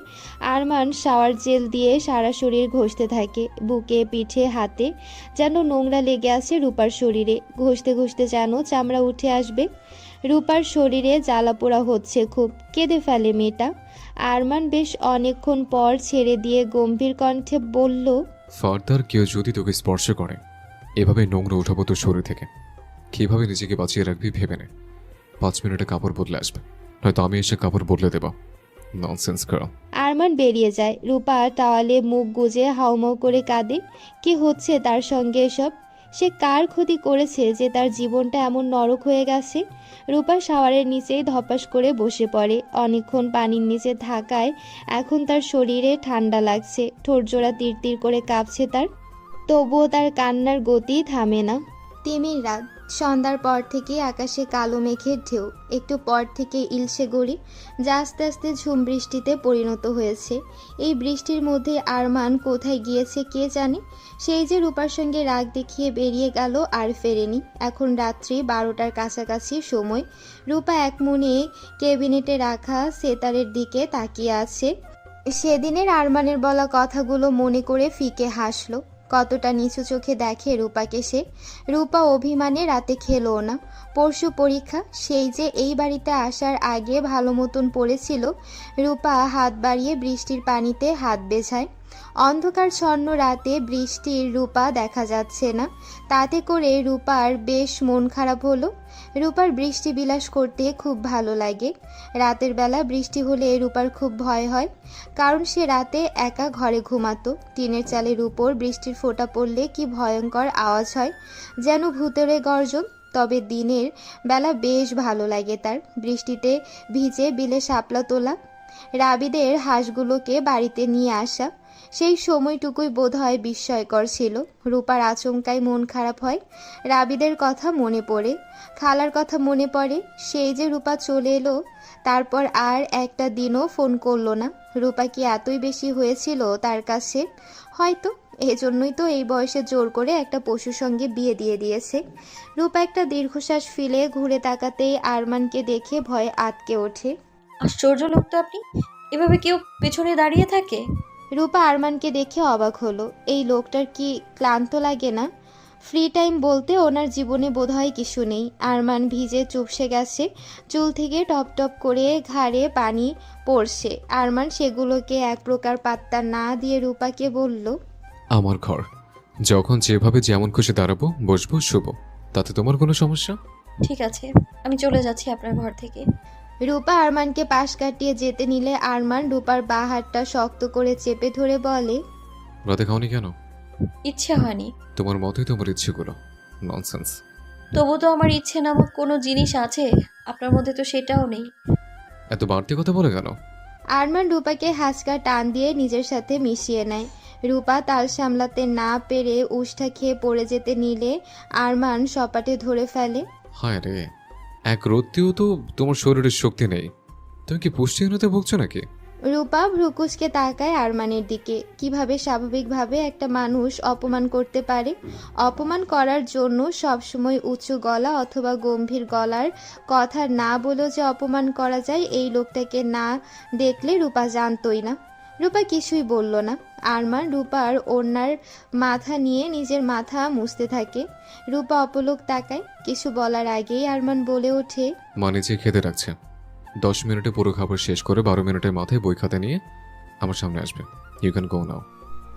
আরমান শাওয়ার জেল দিয়ে সারা শরীর ঘষতে থাকে, বুকে পিঠে হাতে। যেন নোংরা লেগে আছে রূপার শরীরে। ঘষতে ঘষতে যেন চামড়া উঠে আসবে। রূপার শরীরে জ্বালা পোড়া হচ্ছে খুব। কেঁদে ফেলে মেয়েটা। আরমান বেশ অনেকক্ষণ পর ছেড়ে দিয়ে গম্ভীর কণ্ঠে বলল, ফার্দার কেউ যদি তোকে স্পর্শ করে, এভাবে নোংরা উঠাবো তোর শরীর থেকে। কিভাবে নিজেকে বাঁচিয়ে রাখবি ভেবে নে। 5 মিনিটে কাপড় বদলে আসবে, নয়তো আমি এসে কাপড় বদলে দেব। Nonsense girl. আরমান বেরিয়ে যায়। রূপা টাওয়ালে মুখ গুজে হাউমাউ করে কাঁদে। কি হচ্ছে তার সঙ্গে এসব? সে কার ক্ষতি করেছে যে তার জীবনটা এমন নরক হয়ে গেছে? রূপা শাওয়ারের নিচেই ধপাস করে বসে পড়ে। অনেকক্ষণ পানির নিচে থাকায় এখন তার শরীরে ঠান্ডা লাগছে। ঠোঁটজোড়া তীর করে কাঁপছে তার। তবুও তার কান্নার গতি থামে না। তিমির রাত। সন্ধ্যার পর থেকে আকাশে কালো মেঘের ঢেউ, একটু পর থেকে ইলশে গড়ি, যা আস্তে আস্তে ঝুম বৃষ্টিতে পরিণত হয়েছে। এই বৃষ্টির মধ্যে আরমান কোথায় গিয়েছে কে জানে। সেই যে রূপার সঙ্গে রাগ দেখিয়ে বেরিয়ে গেল আর ফেরেনি। এখন রাত্রি 12টার কাছাকাছি সময়। রূপা এক মনে ক্যাবিনেটে রাখা সেতারের দিকে তাকিয়ে আছে। সেদিনের আরমানের বলা কথাগুলো মনে করে ফিকে হাসলো। কতটা নিচু চোখে দেখে রূপাকে সে। রূপা অভিমানে রাতে খেলো না। পরশু পরীক্ষা, সেই যে এই বাড়িতে আসার আগে ভালো মতন পড়েছিল। রূপা হাত বাড়িয়ে বৃষ্টির পানিতে হাত বেছায়। অন্ধকারচ্ছন্ন রাতে বৃষ্টির রূপা দেখা যাচ্ছে না, তাতে করে রূপার বেশ মন খারাপ হলো। রূপার বৃষ্টি বিলাস করতে খুব ভালো লাগে। রাতের বেলা বৃষ্টি হলে রূপার খুব ভয় হয়, কারণ সে রাতে একা ঘরে ঘুমাতো। টিনের চালের উপর বৃষ্টির ফোঁটা পড়লে কি ভয়ঙ্কর আওয়াজ হয়, যেন ভূতেরে গর্জন। তবে দিনের বেলা বেশ ভালো লাগে তার, বৃষ্টিতে ভিজে বিলে শাপলা তোলা, রাবিদের হাঁসগুলোকে বাড়িতে নিয়ে আসা। সেই সময়টুকুই বোধহয় বিস্ময়কর ছিল। রূপার আচমকাই মন খারাপ হয়, রাবিদের কথা মনে পড়ে, খালার কথা মনে পড়ে। সেই যে রূপা চলে এলো, তারপর আর একটা দিনও ফোন করলো না। রূপা কি এতই বেশি হয়েছিল তার কাছে? হয়তো এজন্যই তো এই বয়সে জোর করে একটা পশুর সঙ্গে বিয়ে দিয়ে দিয়েছে। রূপা একটা দীর্ঘশ্বাস ফেলে ঘুরে তাকাতেই আরমানকে দেখে ভয়ে আটকে ওঠে। আশ্চর্য লোক তো আপনি, এভাবে কেউ পেছনে দাঁড়িয়ে থাকে? রূপা আরমানকে দেখে অবাক হলো। এই লোকটার কি ক্লান্ত লাগে না? ফ্রি টাইম বলতে ওনার জীবনে বোধহয় কিছু নেই। আরমান ভিজে চুপসে গেছে, চুল থেকে টপ টপ করে ঘাড়ে পানি পড়ছে। আরমান সেগুলোকে এক প্রকার পাত্তা না দিয়ে রূপাকে বলল, আমার ঘর, যখন যেভাবে যেমন খুশি দাঁড়াবো, বসবো, শুবো, তাতে তোমার কোনো সমস্যা? ঠিক আছে, আমি চলে যাচ্ছি আপনার ঘর থেকে। রূপা আরমানকে পাশ কাটিয়ে যেতে নিলে আরমান রূপার বাঁ হাতটা শক্ত করে চেপে ধরে বলে, রাতে খাওনি কেন? ইচ্ছে হয়নি। তোমার মতোই তোমার ইচ্ছেগুলো, ননসেন্স। তবু তো আমার ইচ্ছে নামক কোনো জিনিস আছে, আপনার মধ্যে তো সেটাও নেই। এত বাড়তি কথা বলে কেন? আরমান রূপাকে হাঁচকা টান দিয়ে নিজের সাথে মিশিয়ে নেয়। রূপা তাল সামলাতে না পেরে উষ্ঠা খেয়ে পড়ে যেতে নিলে আরমান সপাটে ধরে ফেলে। হায় রে, এক রত্তিও তো তোমার শরীরের শক্তি নেই, তুমি কি পুষ্টিহীনতা ভুগছো নাকি? রূপা ভ্রুকুচকে তাকায় আরমানের দিকে। কিভাবে স্বাভাবিকভাবে একটা মানুষ অপমান করতে পারে? অপমান করার জন্য সবসময় উঁচু গলা অথবা গম্ভীর গলার কথা না বলেও যে অপমান করা যায়, এই লোকটাকে না দেখলে রূপা জানতই না। রূপা কিছুই বলল না। আরমান রূপার ওড়নার মাথা নিয়ে নিজের মাথা মুছতে থাকে। রূপা অপলক তাকায়। কিছু বলার আগেই আরমান বলে ওঠে, মা নিচে খেতে রাখছে, 10 মিনিটে পুরো খাবার শেষ করে 12 মিনিটের মাথায় বই খাতা নিয়ে আমার সামনে আসবে। ইউ ক্যান গো নাও।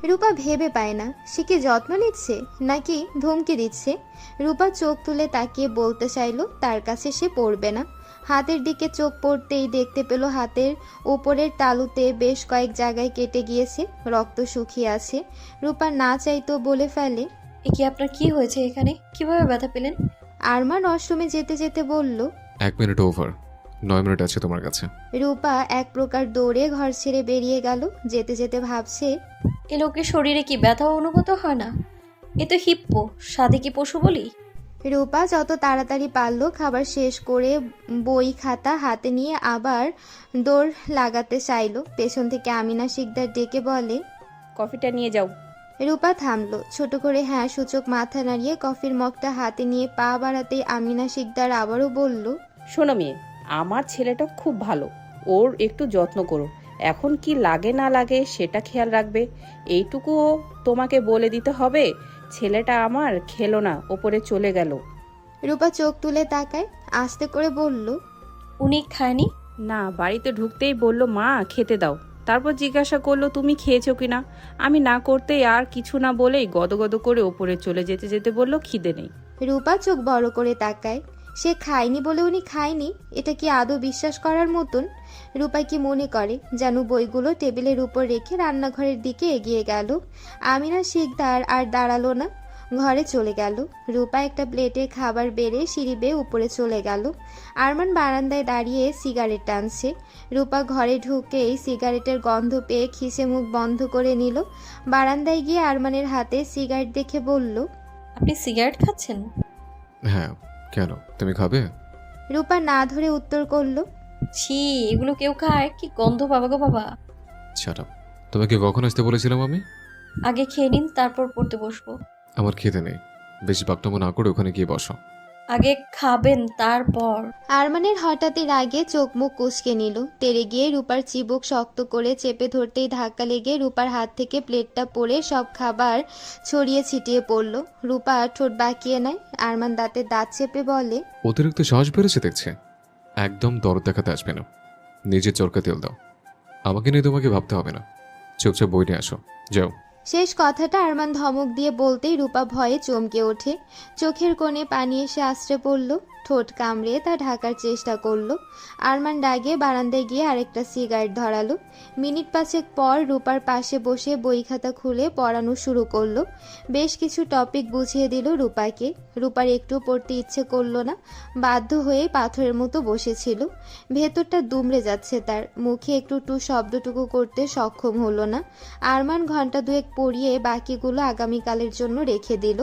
রূপা ভেবে পায় না সে কি যত্ন নিচ্ছে নাকি ধমকি দিচ্ছে। রূপা চোখ তুলে তাকিয়ে বলতে চাইল তার কাছে সে পড়বে না। হাতের দিকে চোখ পড়তেই দেখতে পেল হাতের উপরের তালুতে বেশ কয়েক জায়গায় কেটে গিয়েছে, রক্ত শুকিয়ে আছে। রূপা না চাইতো বলে ফেলে, এ কি আপনার কি হয়েছে এখানে? কিভাবে ব্যথা পেলেন? আরমান ওয়াশরুমে যেতে যেতে বলল, 1 মিনিট ওভার, 9 মিনিট আছে তোমার কাছে। রূপা এক প্রকার দৌড়ে ঘর ছেড়ে বেরিয়ে গেল। যেতে যেতে ভাবছে, এ লোকের শরীরে কি ব্যথা অনুভূত হয় না? এ তো হিপ্পো, সাধে কি পশু বলি? রূপা যত তাড়াতাড়ি পারল খাবার শেষ করে বই খাতা হাতে নিয়ে আবার দৌড় লাগাতে চাইল। পেছন থেকে আমিনা শিকদার ডেকে বলে, কফিটা নিয়ে যাও। রূপা থামলো, ছোট করে হ্যাঁ সূচক মাথা নাড়িয়ে কফির মগটা হাতে নিয়ে পা বাড়াতেই আমিনা শিকদার আবারও বলল, শোনো মেয়ে, আমার ছেলেটা খুব ভালো, ওর একটু যত্ন করো। এখন কি লাগে না লাগে সেটা খেয়াল রাখবে, এইটুকুও তোমাকে বলে দিতে হবে। ছেলেটা আমার খেলো না, ওপরে চলে গেল। রূপা চোখ তুলে তাকায়, আস্তে করে বলল, উনি খায়নি? না, বাড়িতে ঢুকতেই বলল মা খেতে দাও। তারপর জিজ্ঞাসা করলো তুমি খেয়েছো কিনা। আমি না করতেই আর কিছু না বলেই গদগদ করে ওপরে চলে যেতে যেতে বলল খিদে নেই। রূপা চোখ বড় করে তাকায়। সে খায়নি বলে উনি খায়নি, এটা কি আদৌ বিশ্বাস করার মতন? রূপা কি মনে করে যেন বইগুলো টেবিলের উপর রেখে রান্নাঘরের দিকে এগিয়ে গেল। আমিনা শিকদার আর দাঁড়ালো না, ঘরে চলে গেল। রূপা একটা প্লেটে খাবার বেড়ে সিঁড়ি বেয়ে উপরে চলে গেল। আরমান বারান্দায় দাঁড়িয়ে সিগারেট টানছে। রূপা ঘরে ঢুকেই সিগারেটের গন্ধ পেয়ে খিসে মুখ বন্ধ করে নিল। বারান্দায় গিয়ে আরমানের হাতে সিগারেট দেখে বলল, আপনি সিগারেট খাচ্ছেন? হ্যাঁ, কেন, তুমি খাবে? রূপা না ধরে উত্তর করলো, ছি, এগুলো কেউ খায়? কি গন্ধ বাবা গো বাবা। ছাড়া, তোমাকে কখন আসতে বলেছিলাম আমি? আগে খেয়ে নিন, তারপর পড়তে বসবো। আমার খেতে নেই, বেশি বাকটামো না করে ওখানে গিয়ে বসো। আগে খাবেন তারপর। আরমানের হঠাৎই রাগে চোখ মুখ কুঁচকে নিল। তেড়ে গিয়ে রূপার চিবুক শক্ত করে চেপে ধরতেই ধাক্কা লেগে রূপার হাত থেকে প্লেটটা পড়ে সব খাবার ছড়িয়ে ছিটিয়ে পড়ল। রূপা ঠোঁট বাঁকিয়ে নেয়। আরমান দাঁতে দাঁত চেপে বলে, অতিরিক্ত সাহস বেড়েছে দেখছে। একদম দরদ দেখাতে আসবে না। নিজের চরকা তেল দাও। আমাকে নিয়ে তোমাকে ভাবতে হবে না। চুপচাপ বই নিয়ে আসো, যাও। শেষ কথাটা আরমান ধমক দিয়ে বলতেই রূপা ভয়ে চমকে ওঠে। চোখের কোণে পানি এসে আশ্রে পড়ল। ঠোঁট কামড়ে তা ঢাকার চেষ্টা করলো। আরমান রাগে বারান্দায় গিয়ে আরেকটা সিগারেট ধরালো। মিনিট পাঁচেক পর রূপার পাশে বসে বই খাতা খুলে পড়ানো শুরু করলো। বেশ কিছু টপিক বুঝিয়ে দিল রূপাকে। রূপার একটু পড়তে ইচ্ছে করলো না। বাধ্য হয়ে পাথরের মতো বসেছিল। ভেতরটা দুমড়ে যাচ্ছে তার। মুখে একটু শব্দটুকু করতে সক্ষম হলো না। আরমান ঘন্টা দুয়েক পড়িয়ে বাকিগুলো আগামীকালের জন্য রেখে দিল।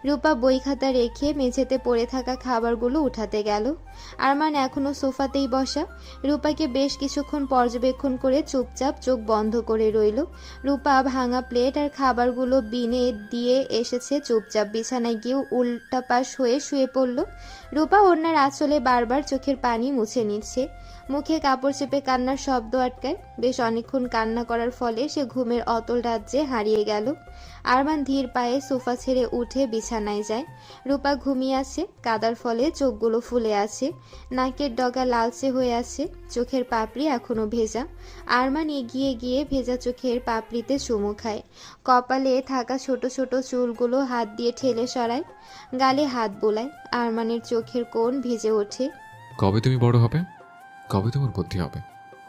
রূপা বই খাতা রেখে মেঝেতে পড়ে থাকা খাবারগুলো উঠাতে গেল। আরমান এখনো সোফাতেই বসা। রূপাকে বেশ কিছুক্ষণ পর্যবেক্ষণ করে চুপচাপ চোখ বন্ধ করে রইল। রূপা ভাঙা প্লেট আর খাবারগুলো বিনে দিয়ে এসেছে চুপচাপ বিছানায় গিয়ে উল্টা পাশ হয়ে শুয়ে পড়ল। রূপা ওড়নার আঁচলে বারবার চোখের পানি মুছে নিচ্ছে। মুখে কাপড় চেপে কান্নার শব্দ আটকায়। বেশ অনেকক্ষণ কান্না করার ফলে সে ঘুমের অতল রাজ্যে হারিয়ে গেল। আরমান ধীর পায়ে সোফা ছেড়ে উঠে বিছানায় যায়। রূপা ঘুমিয়ে আছে। কাদার ফলে চোখগুলো ফুলে আছে। নাকের ডগা লালচে হয়ে আছে। চোখের পাপড়ি এখনো ভেজা। আরমান এগিয়ে গিয়ে ভেজা চোখের পাপড়িতে চুমু খায়। কপালে থাকা ছোট ছোট চুলগুলো হাত দিয়ে ঠেলে সরায়। গালে হাত বোলায়। আরমানের চোখের কোণ ভিজে ওঠে। কবে তুমি বড় হবে? কবে তোমার বুদ্ধি হবে?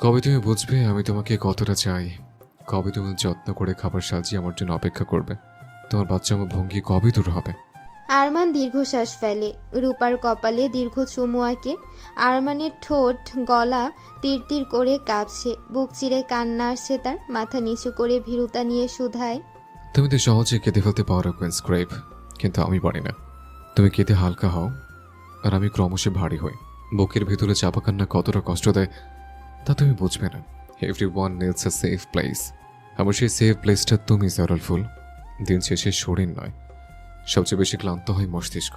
কবে তুমি বুঝবে আমি তোমাকে কতটা চাই? কবে তুমি যত্ন করে খাবার সাজিয়ে আমার জন্য অপেক্ষা করবে? তোমার বাচ্চা আমার ভঙ্গি কবে দূর হবে? আরমান দীর্ঘশ্বাস ফেলে। রূপার কপালে দীর্ঘ চুমু আঁকে। আরমানের ঠোঁট গলা তীর তীর করে কাঁপছে। বুক চিরে কান্না আসছে তার। মাথা নিচু করে ভীরুতা নিয়ে শুধায়, তুমি তো সহজে কেঁদে ফেলতে পারো কুইন্স গ্রেপ, কিন্তু আমি পারি না। তুমি কেঁদে হালকা হও আর আমি ক্রমশ ভারী হই। বুকের ভিতরে চাপা কান্না কতটা কষ্ট দেয় তা তুমি বুঝবে না। Everyone needs a safe place. আমার সেই সেফ প্লেসটা তুমি, জারাল ফুল। দিন শেষে শরীর নয়, সবচেয়ে বেশি ক্লান্ত হয় মস্তিষ্ক।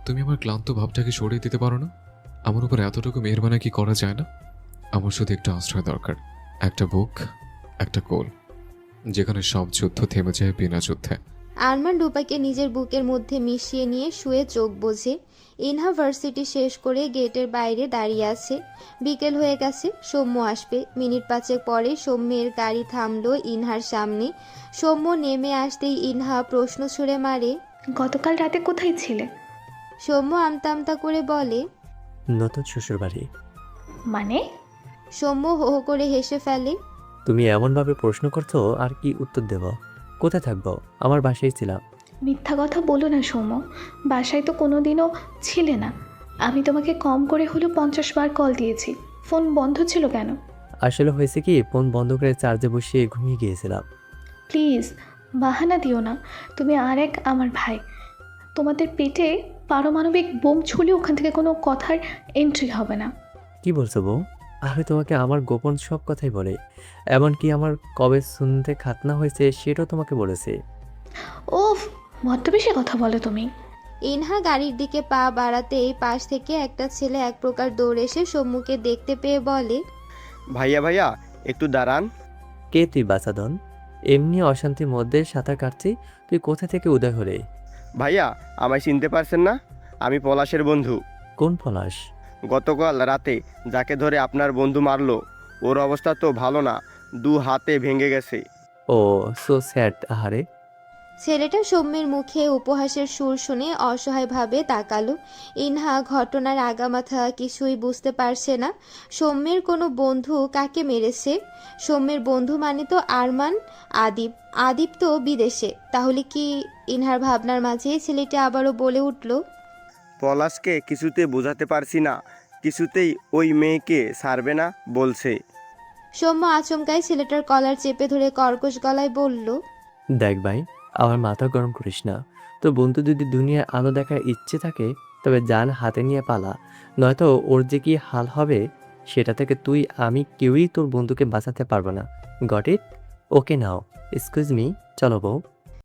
তুমি আমার ক্লান্ত ভাবটাকে সরিয়ে দিতে পারো না? আমার উপর এতটুকু মেহরবানি কি করা যায় না? আমার শুধু একটা আশ্রয় দরকার, একটা বুক, একটা কোল, যেখানে সব যুদ্ধ থেমে যায় বিনা যুদ্ধে। আরমান রূপাকে নিজের বুকের মধ্যে মিশিয়ে নিয়ে শুয়ে চোখ বোঝে। ইনহা ভার্সিটি শেষ করে গেটের বাইরে দাঁড়িয়ে আছে। বিকেল হয়ে গেছে। সৌম্য আসবে। মিনিট পাঁচেক পরে সৌম্যের গাড়ি থামলো ইনহার সামনে। সৌম্য নেমে আসতেই ইনহা প্রশ্ন ছুড়ে মারে, গতকাল রাতে কোথায় ছিলে? সৌম্য আমতা আমতা করে বলে, নতুন শ্বশুরবাড়ি। মানে? সৌম্য হো হো করে হেসে ফেলে। তুমি এমনভাবে প্রশ্ন করছো, আর কি উত্তর দেব? কোথায় থাকবো? আমার বাসায় ছিলাম। মিথ্যা কথা বলো না সৌম্য। বাসায় তো কোনো দিনও ছিলে না। আমি তোমাকে কম করে হলেও 50 বার কল দিয়েছি। ফোন বন্ধ ছিল কেন? আসলে হয়েছে কি, ফোন বন্ধ করে চার্জে বসিয়ে ঘুমিয়ে গিয়েছিলাম। প্লিজ বাহানা দিও না। তুমি আরেক আমার ভাই। তোমাদের পেটে পারমাণবিক বোম ছুলে ওখান থেকে কোনো কথার এন্ট্রি হবে না। কি বলছো বউ? আমি তোমাকে আমার গোপন সব কথাই বলে, এমনকি আমার কবে শুনতে খাতনা হয়েছে সেটাও তোমাকে বলেছে। ওফ, বড্ড বেশি কথা বলো তুমি। ইনহা গাড়ির দিকে পা বাড়াতেই পাশ থেকে একটা ছেলে এক প্রকার দৌড়ে এসে সৌম্যকে দেখতে পেয়ে বলে, ভাইয়া ভাইয়া একটু দাঁড়ান। কে তুই বাচাদন? এমনি অশান্তির মধ্যে সাঁতার কাটছি, তুই কোথা থেকে উদয় হলে? ভাইয়া আমায় চিনতে পারছেন না? আমি পলাশের বন্ধু। কোন পলাশ? গতকাল রাতে যাকে ধরে আপনার বন্ধু মারলো, ওর অবস্থা তো ভালো না, 2 হাতে ভেঙে গেছে। ও, সো স্যাড। আহারে। ছেলেটা সৌম্যের মুখে উপহাসের সুর শুনে অসহায়ভাবে তাকালো। ইনহা ঘটনার আগামাথা কিছুই বুঝতে পারছে না। সৌম্যের কোনো বন্ধু কাকে মেরেছে? সৌম্যের বন্ধু মানে তো আরমান, আদিপ। আদিপ তো বিদেশে। তাহলে কি? ইনহার ভাবনার মাঝে ছেলেটা আবারও বলে উঠল, পলাশকে কিছুতে বোঝাতে পারছি না, কিছুতেই ওই মেয়েকে ছাড়বে না বলছে। সৌম্য আচমকাই ছেলেটার কলার চেপে ধরে কর্কশ গলায় বলল, দেখ ভাই, আমার মাথা গরম করিস না। তো বন্ধু যদি দুনিয়ার আলো দেখার ইচ্ছে থাকে তবে জান হাতে নিয়ে পালা, নয়তো ওর যে কি হাল হবে সেটা থেকে তুই আমি কেউই তোর বন্ধুকে বাঁচাতে পারবো না। Got it? Okay now. Excuse me, চলো বউ।